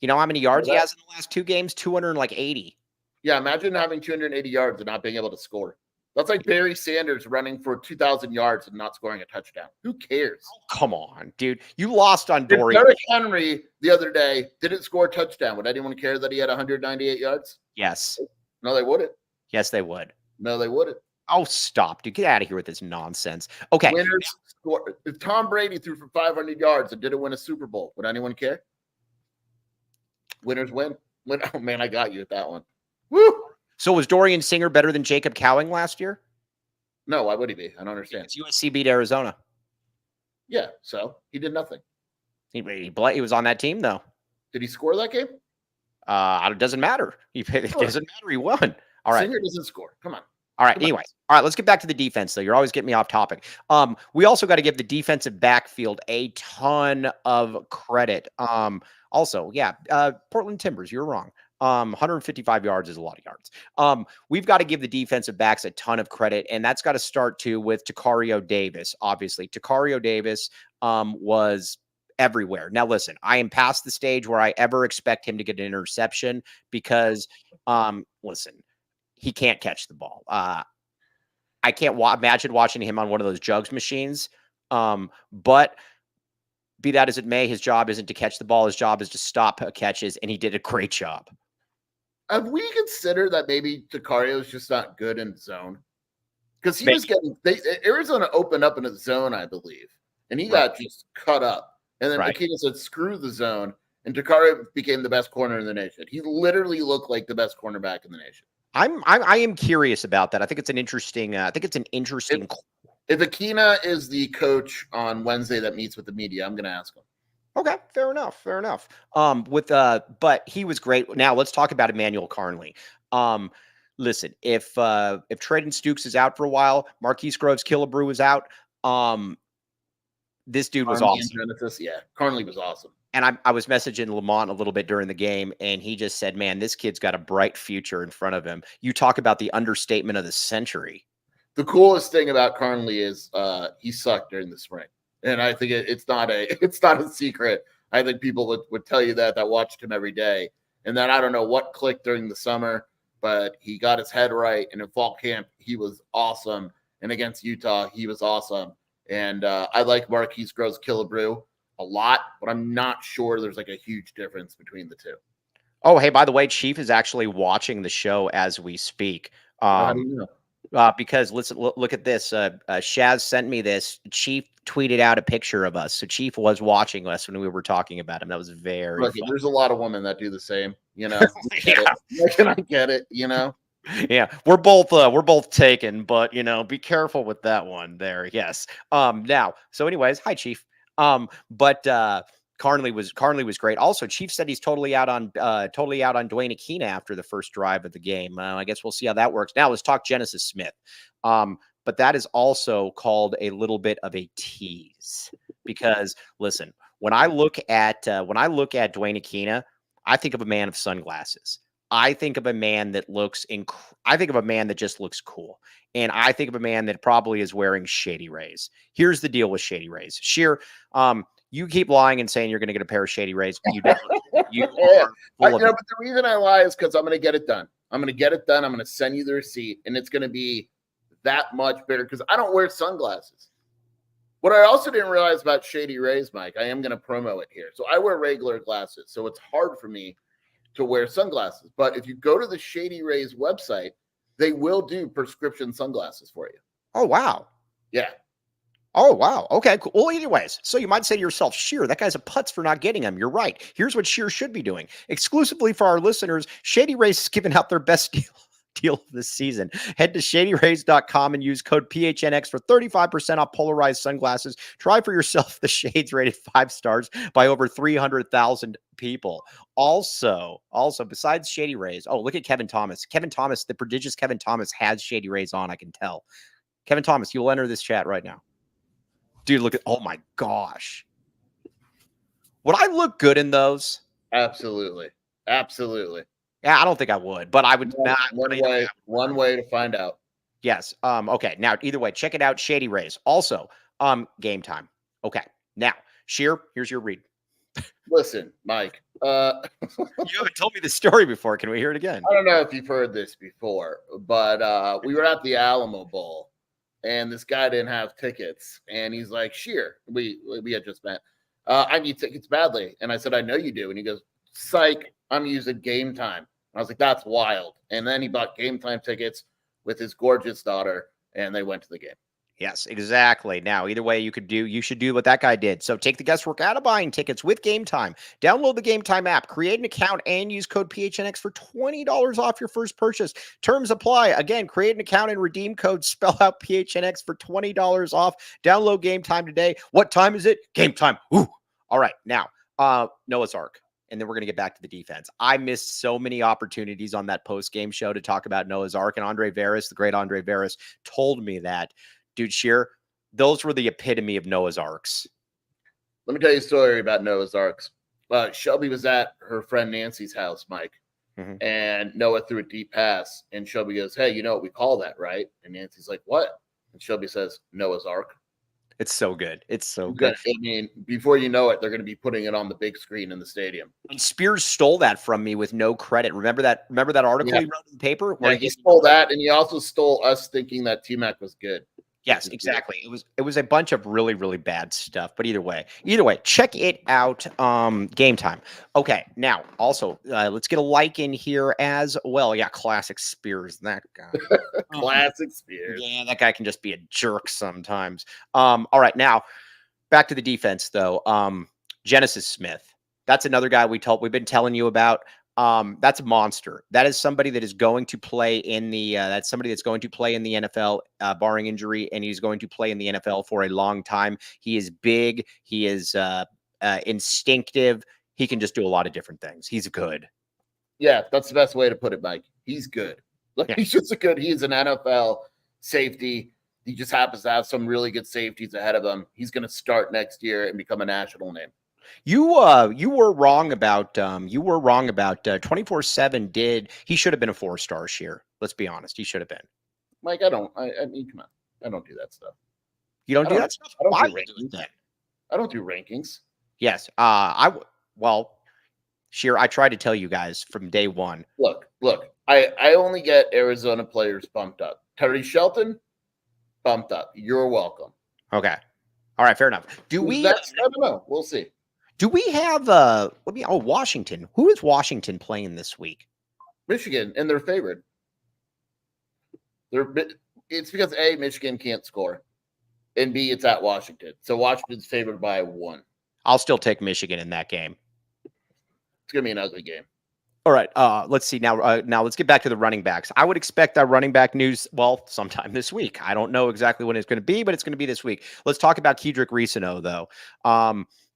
You know how many yards he has in the last 2 games? 280. Yeah, imagine having 280 yards and not being able to score. That's like Barry Sanders running for 2,000 yards and not scoring a touchdown. Who cares? Oh, come on, dude. You lost on Dorian. Derrick Henry the other day didn't score a touchdown. Would anyone care that he had 198 yards? Yes. No, they wouldn't. Yes, they would. No, they wouldn't. Oh, stop, dude. Get out of here with this nonsense. Okay. Winners score. If Tom Brady threw for 500 yards and didn't win a Super Bowl, would anyone care? Winners win. Oh, man, I got you at that one. Woo! So was Dorian Singer better than Jacob Cowing last year? No, why would he be? I don't understand. It's USC beat Arizona. Yeah, so he did nothing. He was on that team, though. Did he score that game? It doesn't matter. It doesn't matter. He won. All right. Singer doesn't score. Come on. All right. Anyways, all right. Let's get back to the defense, though. You're always getting me off topic. We also got to give the defensive backfield a ton of credit. Also, yeah, Portland Timbers, you're wrong. 155 yards is a lot of yards. We've got to give the defensive backs a ton of credit, and that's got to start too with Tacario Davis. Obviously, Tacario Davis was everywhere. Now, listen, I am past the stage where I ever expect him to get an interception because, listen, he can't catch the ball. I can't imagine watching him on one of those jugs machines. But be that as it may, his job isn't to catch the ball. His job is to stop catches, and he did a great job. Have we considered that maybe Tacario is just not good in zone? Because he was getting Arizona opened up in a zone, I believe, and he got just cut up. And then Akina said, "Screw the zone," and Tacario became the best corner in the nation. He literally looked like the best cornerback in the nation. I am curious about that. I think it's an interesting. If Akina is the coach on Wednesday that meets with the media, I'm going to ask him. Okay, fair enough. But he was great. Now let's talk about Emmanuel Carnley. Listen, if Traden Stukes is out for a while, Marquise Groves-Killebrew is out. This dude was awesome. Yeah, Carnley was awesome. And I was messaging Lamont a little bit during the game, and he just said, "Man, this kid's got a bright future in front of him." You talk about the understatement of the century. The coolest thing about Carnley is he sucked during the spring. And I think it's not a secret. I think people would tell you that watched him every day. And then I don't know what clicked during the summer, but he got his head right. And in fall camp, he was awesome. And against Utah, he was awesome. And I like Marquise Groves-Killebrew a lot, but I'm not sure there's like a huge difference between the two. Oh, hey, by the way, Chief is actually watching the show as we speak. How do you know? Because look at this. Shaz sent me this. Chief tweeted out a picture of us. So Chief was watching us when we were talking about him. That was very fun. There's a lot of women that do the same, you know. Yeah. I get it, you know. Yeah, we're both taken, but you know, be careful with that one there. Yes. Now, so anyways, hi Chief. But Carnley was great. Also, Chief said he's totally out on Duana Akina after the first drive of the game. I guess we'll see how that works. Now let's talk Genesis Smith. But that is also called a little bit of a tease because listen, when I look at Duana Akina, I think of a man of sunglasses. I think of a man that just looks cool. And I think of a man that probably is wearing Shady Rays. Here's the deal with Shady Rays. Scheer, You keep lying and saying you're going to get a pair of Shady Rays. You never. You are but full of it. the reason I lie is because I'm going to get it done. I'm going to get it done. I'm going to send you the receipt, and it's going to be that much bigger because I don't wear sunglasses. What I also didn't realize about Shady Rays, Mike, I am going to promo it here. So I wear regular glasses, so it's hard for me to wear sunglasses. But if you go to the Shady Rays website, they will do prescription sunglasses for you. Oh, wow. Yeah. Oh, wow. Okay, cool. Well, anyways, so you might say to yourself, Scheer, that guy's a putz for not getting them. You're right. Here's what Scheer should be doing. Exclusively for our listeners, Shady Rays is giving out their best deal of this season. Head to shadyrays.com and use code PHNX for 35% off polarized sunglasses. Try for yourself the shades rated 5 stars by over 300,000 people. Also, besides Shady Rays, look at Kevin Thomas. Kevin Thomas, the prodigious Kevin Thomas, has Shady Rays on, I can tell. Kevin Thomas, you'll enter this chat right now. Dude, look at, oh my gosh. Would I look good in those? Absolutely. Absolutely. Yeah, I don't think I would, but I would not. One way to find out. Yes. Okay. Now, either way, check it out. Shady Rays. Also, Game Time. Okay. Now, Scheer, here's your read. Listen, Mike. You haven't told me the story before. Can we hear it again? I don't know if you've heard this before, but we were at the Alamo Bowl. And this guy didn't have tickets. And he's like, Scheer, we had just met. I need tickets badly. And I said, I know you do. And he goes, psych, I'm using Game Time. And I was like, that's wild. And then he bought Game Time tickets with his gorgeous daughter, and they went to the game. Yes, exactly. Now, either way, you should do what that guy did. So take the guesswork out of buying tickets with Game Time. Download the Game Time app, create an account, and use code PHNX for $20 off your first purchase. Terms apply. Again, create an account and redeem code, spell out PHNX for $20 off. Download Game Time today. What time is it? Game Time. Ooh. All right. Now, Noah's Ark. And then we're going to get back to the defense. I missed so many opportunities on that post-game show to talk about Noah's Ark. And Andre Veras, the great Andre Veras, told me that. Dude, Scheer, those were the epitome of Noah's Arks. Let me tell you a story about Noah's Arks. Shelby was at her friend Nancy's house, Mike, and Noah threw a deep pass, and Shelby goes, hey, you know what we call that, right? And Nancy's like, what? And Shelby says, Noah's Ark. It's so good. It's so good. I mean, before you know it, they're going to be putting it on the big screen in the stadium. And Spears stole that from me with no credit. Remember that article he wrote in the paper? Yeah, he stole that, and he also stole us thinking that T-Mac was good. Yes, exactly. It was a bunch of really, really bad stuff. But either way, check it out. Game Time. Okay, now also let's get a like in here as well. Yeah, classic Spears. That guy. Classic Spears. Yeah, that guy can just be a jerk sometimes. All right, now back to the defense though. Genesis Smith. That's another guy we've been telling you about. That's a monster. That is somebody that is going to play in the that's somebody that's going to play in the NFL, barring injury, and he's going to play in the NFL for a long time. He is big. He is instinctive. He can just do a lot of different things. He's good. Yeah, that's the best way to put it, Mike. He's good. Look, he's just he's an NFL safety. He just happens to have some really good safeties ahead of him. He's going to start next year and become a national name. You were wrong about 24/7 he should have been a 4-star Scheer. Let's be honest. He should have been. Mike, I mean, come on. I don't do that stuff. You don't do that stuff? I don't do rankings. I don't do rankings. Yes. Scheer, I tried to tell you guys from day one. Look, I only get Arizona players bumped up. Terry Shelton, bumped up. You're welcome. Okay. All right, fair enough. I don't know. We'll see. Do we have Washington? Who is Washington playing this week? Michigan, and they're favored. It's because A, Michigan can't score, and B, it's at Washington. So Washington's favored by 1. I'll still take Michigan in that game. It's gonna be an ugly game. All right. Let's see now. Now let's get back to the running backs. I would expect that running back news, sometime this week. I don't know exactly when it's going to be, but it's going to be this week. Let's talk about Kedrick Reesano, though.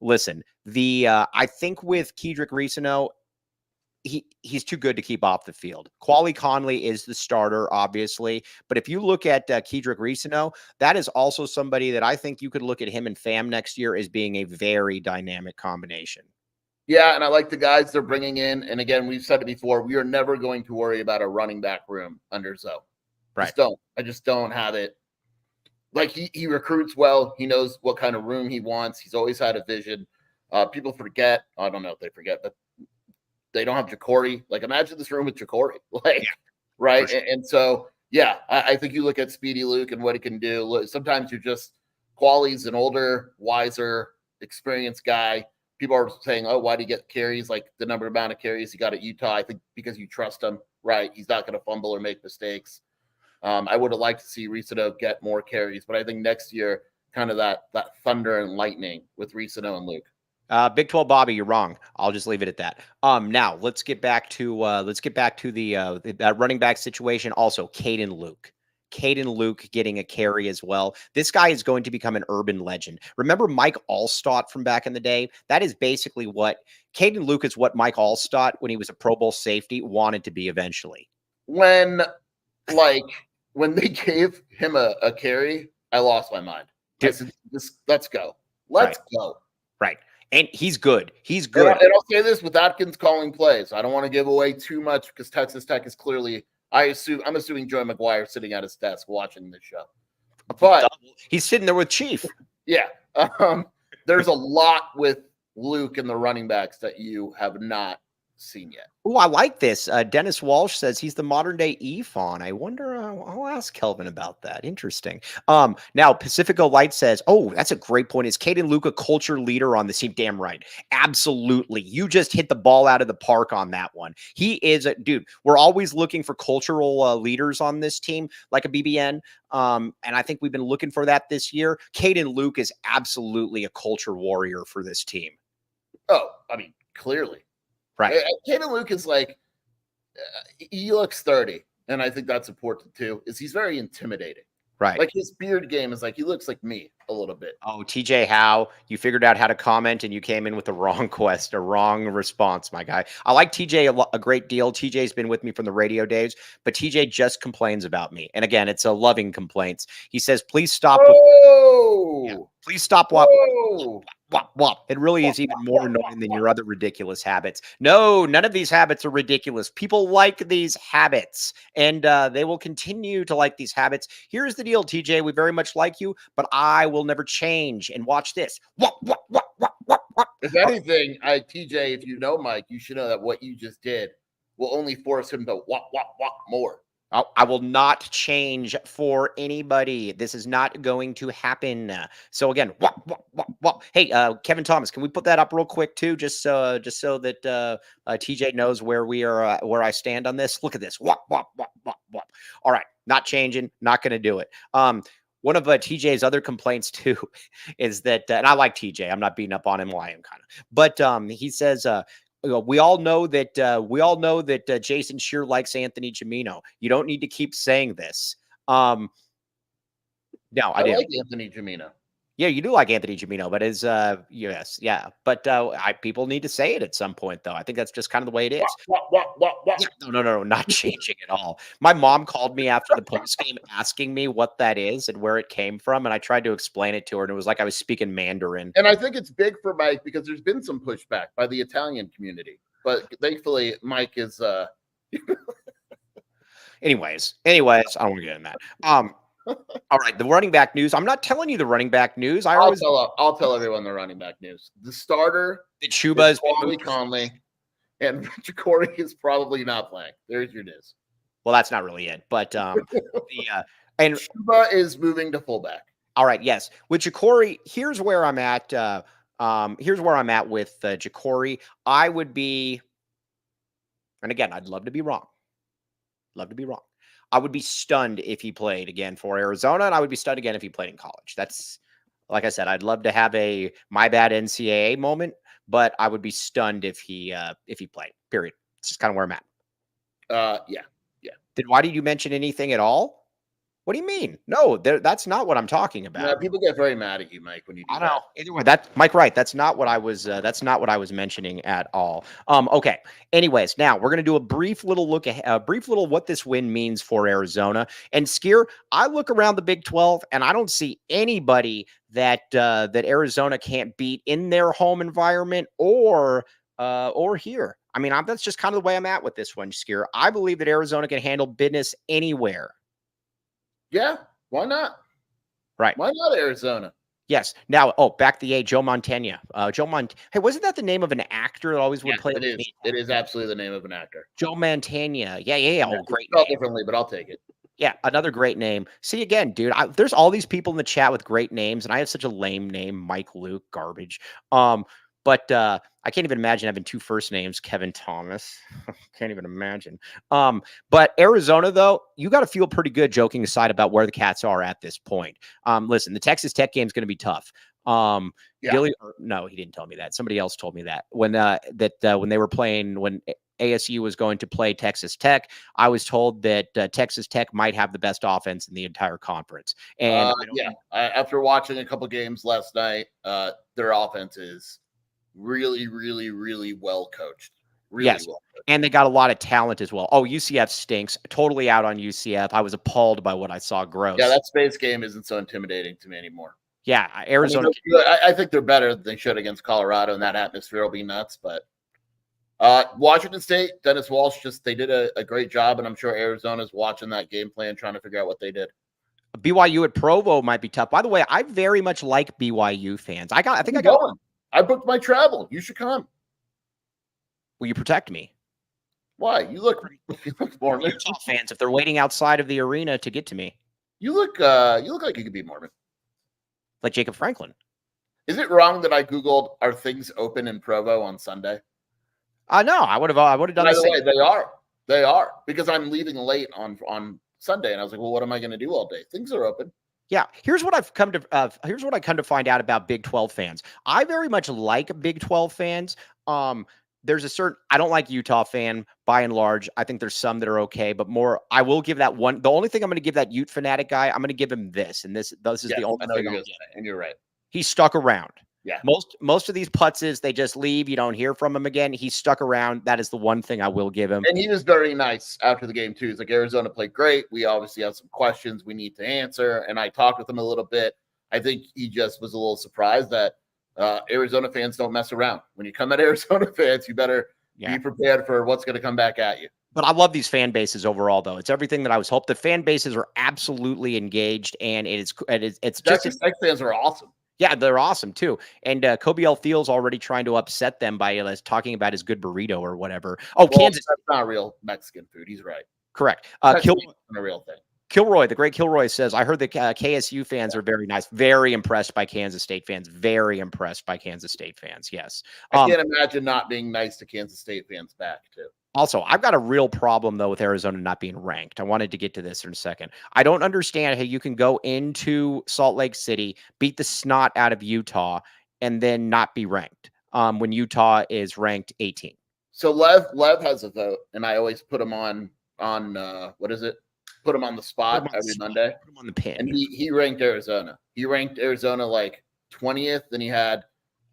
Listen, I think with Kedrick Reesano, he's too good to keep off the field. Quali Conley is the starter, obviously, but if you look at Kedrick Reesano, that is also somebody that I think you could look at him and Fam next year as being a very dynamic combination. Yeah, and I like the guys they're bringing in. And again, we've said it before, we are never going to worry about a running back room under Zoe. Right. I just don't have it like he recruits well. He knows what kind of room he wants. He's always had a vision. People forget. I don't know if they forget, but they don't have Ja'Cory. Like, imagine this room with Ja'Cory. Like, right? Sure. And so, yeah, I think you look at Speedy Luke and what he can do. Look, sometimes you're just Quali's an older, wiser, experienced guy. People are saying, "Oh, why do you get carries?" Like the amount of carries he got at Utah. I think because you trust him, right? He's not going to fumble or make mistakes. I would have liked to see Risano get more carries, but I think next year, kind of that thunder and lightning with Risano and Luke. Big 12 Bobby, you're wrong. I'll just leave it at that. Now let's get back to the that running back situation. Also, Caden Luke getting a carry as well. This guy is going to become an urban legend. Remember Mike Allstott from back in the day? That is basically what Caden Luke is. What Mike Allstott, when he was a Pro Bowl safety, wanted to be eventually. When they gave him a carry, I lost my mind. I said, let's go. Let's go. Right. And he's good. He's good. And I'll say this with Adkins calling plays. I don't want to give away too much because Texas Tech is clearly, I'm assuming Joey McGuire sitting at his desk watching this show. But he's sitting there with Chief. Yeah. There's a lot with Luke and the running backs that you have not seen yet. Oh, I like this. Dennis Walsh says he's the modern day Efon. I wonder, I'll ask Kelvin about that. Interesting. Now Pacifico Light says, oh, that's a great point. Is Caden Luke a culture leader on the team? Damn right. Absolutely. You just hit the ball out of the park on that one. He is a dude. We're always looking for cultural leaders on this team, like a BBN. And I think we've been looking for that this year. Caden Luke is absolutely a culture warrior for this team. Oh, I mean, clearly. Right. Caden Luke is like, he looks 30, and I think that's important too, is he's very intimidating. Right. Like his beard game is like, he looks like me a little bit. Oh, TJ Howe, you figured out how to comment and you came in with the wrong wrong response, my guy. I like TJ a great deal. TJ's been with me from the radio days, but TJ just complains about me. And again, it's a loving complaints. He says, please stop. Please stop. It really is even more annoying than your other ridiculous habits. No, none of these habits are ridiculous. People like these habits, and they will continue to like these habits. Here's the deal, TJ. We very much like you, but I will never change. And watch this. If anything, TJ, if you know Mike, you should know that what you just did will only force him to walk more. I will not change for anybody. This is not going to happen. So again, hey, Kevin Thomas, can we put that up real quick too, just so that TJ knows where we are, where I stand on this. Look at this. All right, not changing, not going to do it. One of TJ's other complaints too is that, and I like TJ. I'm not beating up on him. Well, I am kind of, but he says, we all know that Jason Scheer likes Anthony Gimino. You don't need to keep saying this. No, I like Anthony Gimino. Yeah, you do like Anthony Gimino, but yes, yeah. But people need to say it at some point, though. I think that's just kind of the way it is. Yeah, no, not changing at all. My mom called me after the post game asking me what that is and where it came from, and I tried to explain it to her, and it was like I was speaking Mandarin. And I think it's big for Mike because there's been some pushback by the Italian community, but thankfully Mike is. Anyways, I don't want to get in that. All right, the running back news. I'm not telling you the running back news. I'll tell everyone the running back news. The starter, that Chuba is Conley, and Ja'Cory is probably not playing. There's your news. Well, that's not really it, but and Chuba is moving to fullback. All right, yes, with Ja'Cory, here's where I'm at. Here's where I'm at with Ja'Cory. I would be, and again, I'd love to be wrong. I would be stunned if he played again for Arizona, and I would be stunned again if he played in college. That's, like I said, I'd love to have a my bad NCAA moment, but I would be stunned if he played. Period. It's just kind of where I'm at. Yeah. Why did you mention anything at all? What do you mean? No, that's not what I'm talking about. Yeah, people get very mad at you, Mike, when you do I know. Either way, that's Mike, right? That's not what I was. That's not what I was mentioning at all. Okay. Anyways, now we're gonna do a brief little look at what this win means for Arizona and Scheer. I look around the Big 12 and I don't see anybody that Arizona can't beat in their home environment or here. I mean, that's just kind of the way I'm at with this one, Scheer. I believe that Arizona can handle business anywhere. Yeah, why not? Right. Why not Arizona? Yes. Now, back the A, Joe Montana. Hey, wasn't that the name of an actor that always would play? It is. It is absolutely the name of an actor. Joe Montana. Yeah. Oh, great Spelled name. differently, but I'll take it. Yeah, another great name. See, again, dude, there's all these people in the chat with great names, and I have such a lame name, Mike Luke, garbage. But I can't even imagine having two first names, Kevin Thomas. Can't even imagine. But Arizona, though, you got to feel pretty good, joking aside, about where the Cats are at this point. Listen, the Texas Tech game is going to be tough. No, he didn't tell me that. Somebody else told me that when when they were playing, when ASU was going to play Texas Tech, I was told that Texas Tech might have the best offense in the entire conference. And after watching a couple games last night, their offense is really, really, really well coached. Really well coached. And they got a lot of talent as well. Oh, UCF stinks. Totally out on UCF. I was appalled by what I saw. Gross. Yeah, that space game isn't so intimidating to me anymore. Yeah, Arizona. I think they're better than they should against Colorado, and that atmosphere will be nuts. But Washington State, Dennis Walsh, they did a great job, and I'm sure Arizona's watching that game plan, trying to figure out what they did. BYU at Provo might be tough. By the way, I very much like BYU fans. I booked my travel. You should come. Will you protect me? Why? You look Mormon. Utah fans, if they're waiting outside of the arena to get to me. You look like you could be Mormon. Like Jacob Franklin. Is it wrong that I Googled, are things open in Provo on Sunday? No, I would have done the same. By the way, they are, because I'm leaving late on Sunday, and I was like, well, what am I going to do all day? Things are open. Yeah, here's what I come to find out about Big 12 fans. I very much like Big 12 fans. There's a certain, I don't like Utah fan by and large. I think there's some that are okay, but more, I will give that one. The only thing I'm going to give that Ute fanatic guy, I'm going to give him this, and this is the only thing I'm and you're right. He stuck around. Yeah. Most of these putzes, they just leave. You don't hear from him again. He stuck around. That is the one thing I will give him. And he was very nice after the game too. He's like, Arizona played great. We obviously have some questions we need to answer. And I talked with him a little bit. I think he just was a little surprised that Arizona fans don't mess around. When you come at Arizona fans, you better be prepared for what's going to come back at you. But I love these fan bases overall, though. It's everything that I was hoping. The fan bases are absolutely engaged, and it's Texas Tech fans are awesome. Yeah, they're awesome too. And Kobe L. Thiel's already trying to upset them by talking about his good burrito or whatever. Oh, Kansas. That's not real Mexican food. He's right. Correct. That's not a real thing. Kilroy, the great Kilroy says, I heard the KSU fans are very nice. Very impressed by Kansas State fans. Very impressed by Kansas State fans. Yes. I can't imagine not being nice to Kansas State fans back too. Also, I've got a real problem, though, with Arizona not being ranked. I wanted to get to this in a second. I don't understand how you can go into Salt Lake City, beat the snot out of Utah, and then not be ranked when Utah is ranked 18. So Lev has a vote, and I always put him on what is it? Put him on the spot every Monday. Put him on the pin. And he ranked Arizona. He ranked Arizona like 20th, and he had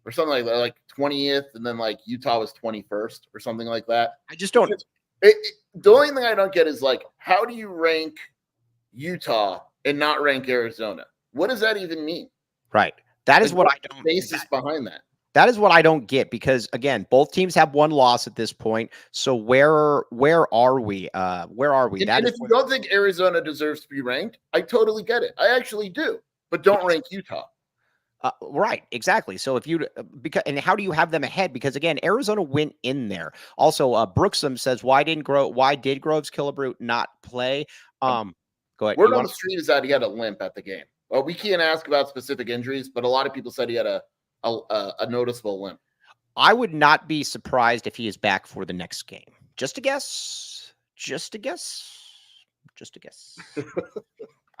or something like that, like 20th, and then like Utah was 21st or something like that. I just don't. The only thing I don't get is like, how do you rank Utah and not rank Arizona? What does that even mean? Right. That is what I don't. Basis behind that. That is what I don't get, because again, both teams have one loss at this point. So where are we? Where are we? And if you don't think Arizona deserves to be ranked, I totally get it. I actually do, but don't rank Utah. Right, exactly. So if you and how do you have them ahead? Because again, Arizona went in there. Also, Brooksum says, why did Groves Killebrew not play? Go ahead. Word on the street is that he had a limp at the game. Well, we can't ask about specific injuries, but a lot of people said he had a noticeable limp. I would not be surprised if he is back for the next game. Just a guess.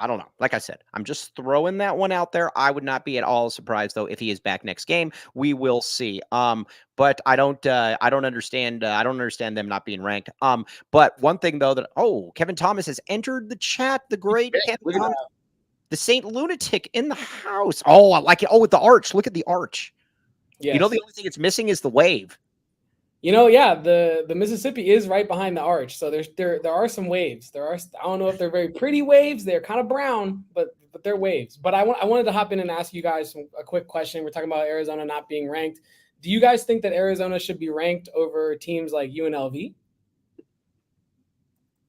I don't know. Like I said, I'm just throwing that one out there. I would not be at all surprised, though, if he is back next game. We will see. But I don't understand. I don't understand them not being ranked. But one thing though Kevin Thomas has entered the chat. The great Kevin Thomas, the Saint Lunatic in the house. Oh, I like it. Oh, with the arch. Look at the arch. Yes. You know, the only thing it's missing is the wave. You know, yeah, the Mississippi is right behind the arch, so there are some waves. I don't know if they're very pretty waves. They're kind of brown, but they're waves. But I wanted to hop in and ask you guys a quick question. We're talking about Arizona not being ranked. Do you guys think that Arizona should be ranked over teams like UNLV?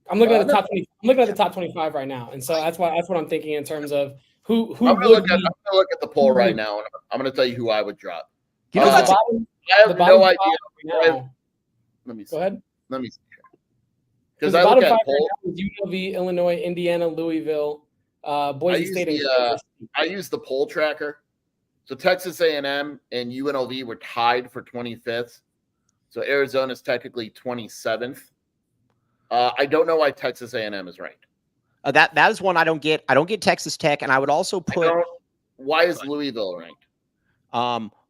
I'm looking at the top 20. I'm looking at the top 25 right now, and so that's what I'm thinking in terms of Who I'm gonna would look at the poll right now, and I'm gonna tell you who I would drop. You know, the I have no idea. now, Let me see. go ahead. Let me see. Because Because the I look bottom at five right poll. now is UNLV, Illinois, Indiana, Louisville, Boise use State, and the, Kansas. I use the poll tracker. So Texas A&M and UNLV were tied for 25th. So Arizona is technically 27th. I don't know why Texas A&M is ranked. That is one I don't get. I don't get Texas Tech, and I would also put. Why is Louisville ranked?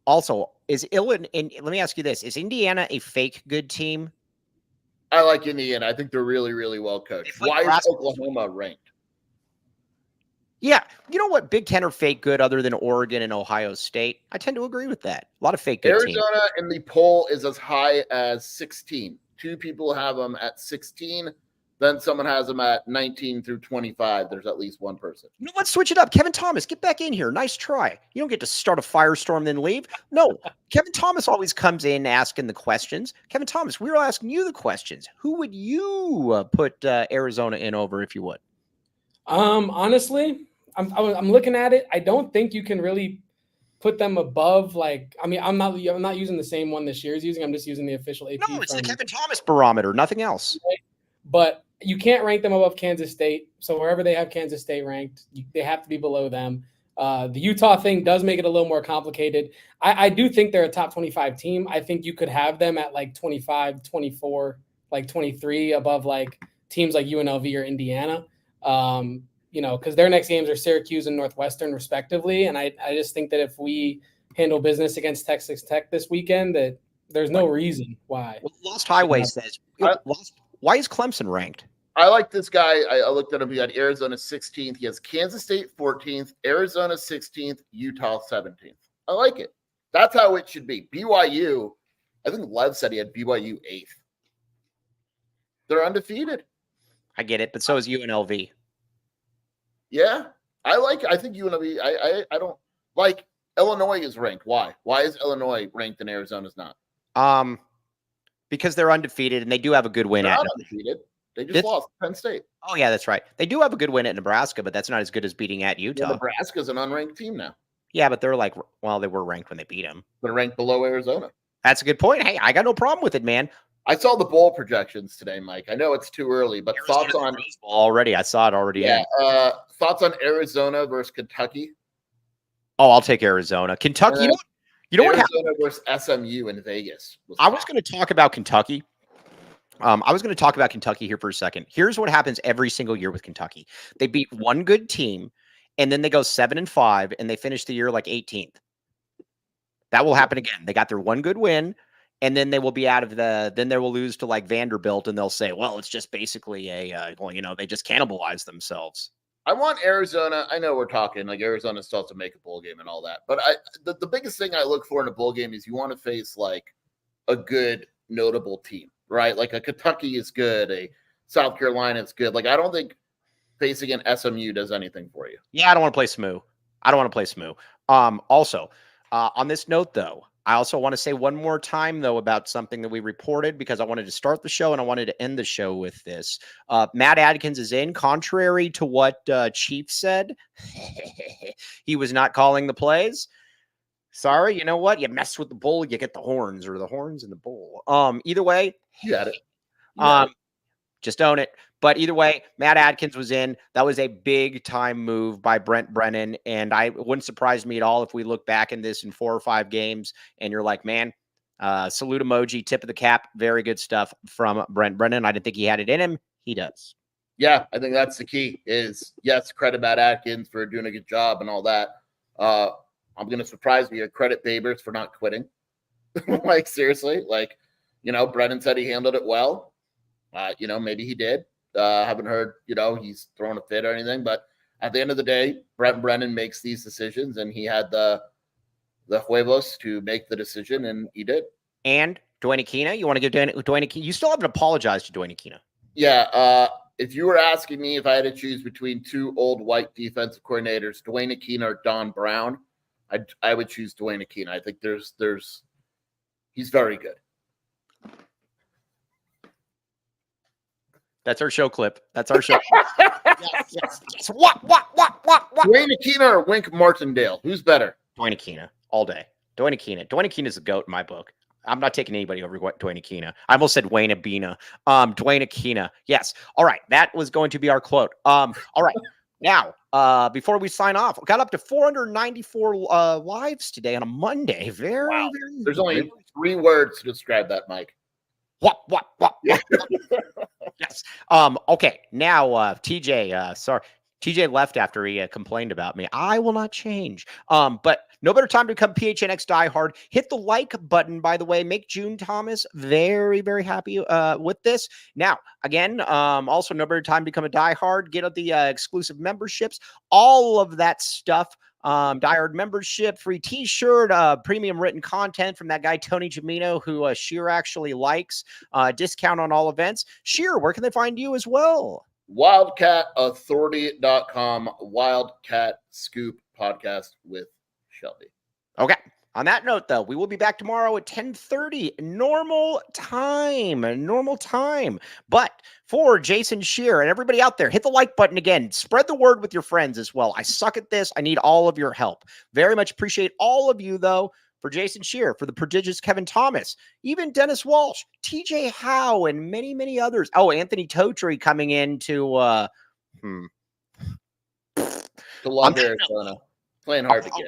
Also, is Illinois? And let me ask you this: is Indiana a fake good team? I like Indiana. I think they're really, really well coached. Why is Oklahoma ranked? Yeah, you know what? Big Ten are fake good, other than Oregon and Ohio State. I tend to agree with that. A lot of fake good teams. Arizona in the poll is as high as 16. Two people have them at 16. Then someone has them at 19 through 25. There's at least one person. You know, let's switch it up. Kevin Thomas, get back in here. Nice try. You don't get to start a firestorm then leave. No, Kevin Thomas always comes in asking the questions. Kevin Thomas, we were asking you the questions. Who would you put Arizona in over if you would? Honestly, I'm looking at it. I don't think you can really put them above. Like, I mean, I'm not using the same one this year is using. I'm just using the official AP. No, it's the Kevin Thomas barometer, nothing else. But you can't rank them above Kansas State. So wherever they have Kansas State ranked, they have to be below them. The Utah thing does make it a little more complicated. I do think they're a top 25 team. I think you could have them at like 25, 24, like 23 above like teams like UNLV or Indiana. You know, because their next games are Syracuse and Northwestern respectively. And I just think that if we handle business against Texas Tech this weekend, that there's no reason why. Well, Lost Highway says, why is Clemson ranked? I like this guy. I looked at him. He had Arizona 16th. He has Kansas State 14th, Arizona 16th, Utah 17th. I like it. That's how it should be. BYU, I think Lev said he had BYU 8th. They're undefeated. I get it, but so is UNLV. Yeah, I think UNLV. I don't like Illinois is ranked. Why? Why is Illinois ranked and Arizona's not? Because they're undefeated and they do have a good win They're at not undefeated. They just lost to Penn State. Oh yeah, that's right. They do have a good win at Nebraska, but that's not as good as beating at Utah. Yeah, Nebraska's an unranked team now. Yeah, but they're like, well, they were ranked when they beat them. They're ranked below Arizona. That's a good point. Hey, I got no problem with it, man. I saw the bowl projections today, Mike. I know it's too early, but thoughts on already? I saw it already. Yeah. Thoughts on Arizona versus Kentucky? Oh, I'll take Arizona. Kentucky. You know what happened? Arizona versus SMU in Vegas. I was going to talk about Kentucky. I was going to talk about Kentucky here for a second. Here's what happens every single year with Kentucky. They beat one good team, and then they go 7-5, and they finish the year like 18th. That will happen again. They got their one good win, and then they will be out of then they will lose to like Vanderbilt, and they'll say, well, it's just basically they just cannibalize themselves. I want Arizona. I know we're talking like Arizona still has to make a bowl game and all that, but the biggest thing I look for in a bowl game is you want to face like a good, notable team, right? Like a Kentucky is good, a South Carolina is good. Like I don't think facing an SMU does anything for you. Yeah, I don't want to play SMU. Also, on this note, though, I also want to say one more time, though, about something that we reported because I wanted to start the show and I wanted to end the show with this. Matt Adkins is in, contrary to what Chief said. He was not calling the plays. Sorry, you know what? You mess with the bull, you get the horns, or the horns in the bull. Either way, you got it. Just own it. But either way, Matt Adkins was in. That was a big time move by Brent Brennan. And it wouldn't surprise me at all if we look back in this in 4 or 5 games and you're like, man, salute emoji, tip of the cap. Very good stuff from Brent Brennan. I didn't think he had it in him. He does. Yeah, I think that's the key is, yes, credit Matt Adkins for doing a good job and all that. I'm going to surprise you. Credit Babers for not quitting. Like, seriously. Like, Brennan said he handled it well. Maybe he did. Haven't heard, he's throwing a fit or anything. But at the end of the day, Brent Brennan makes these decisions, and he had the huevos to make the decision, and he did. And Duana Akina, you want to give Duana Akina? You still haven't apologized to Duana Akina. Yeah. If you were asking me if I had to choose between 2 old white defensive coordinators, Duana Akina or Don Brown, I would choose Duana Akina. I think he's very good. That's our show clip. That's our show clip. Yes. What? Duana Akina or Wink Martindale? Who's better? Duana Akina all day. Duana Akina is a GOAT in my book. I'm not taking anybody over Duana Akina. I almost said Wayne Abina. Duana Akina. Yes. All right. That was going to be our quote. All right. Now, before we sign off, we got up to 494 lives today on a Monday. Very. There's only 3 words to describe that, Mike. What? Yes. Okay. Now, TJ, sorry. TJ left after he complained about me. I will not change. But no better time to become PHNX diehard. Hit the like button, by the way. Make June Thomas very, very happy with this. Now, again, also no better time to become a diehard. Get the exclusive memberships, all of that stuff. Diehard membership, free t-shirt, premium written content from that guy Tony Jamino, who Scheer actually likes, discount on all events. Scheer, where can they find you as well? WildcatAuthority.com, Wildcat Scoop podcast with Shelby. Okay. On that note, though, we will be back tomorrow at 10:30, normal time. But for Jason Scheer and everybody out there, hit the like button again. Spread the word with your friends as well. I suck at this. I need all of your help. Very much appreciate all of you, though. For Jason Scheer, for the prodigious Kevin Thomas, even Dennis Walsh, TJ Howe, and many, many others. Oh, Anthony Totri coming in to Love Arizona. Playing hard to get.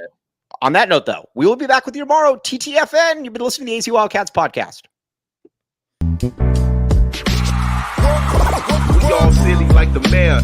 On that note, though, we will be back with you tomorrow. TTFN. You've been listening to the AC Wildcats podcast. We all silly like the mayor.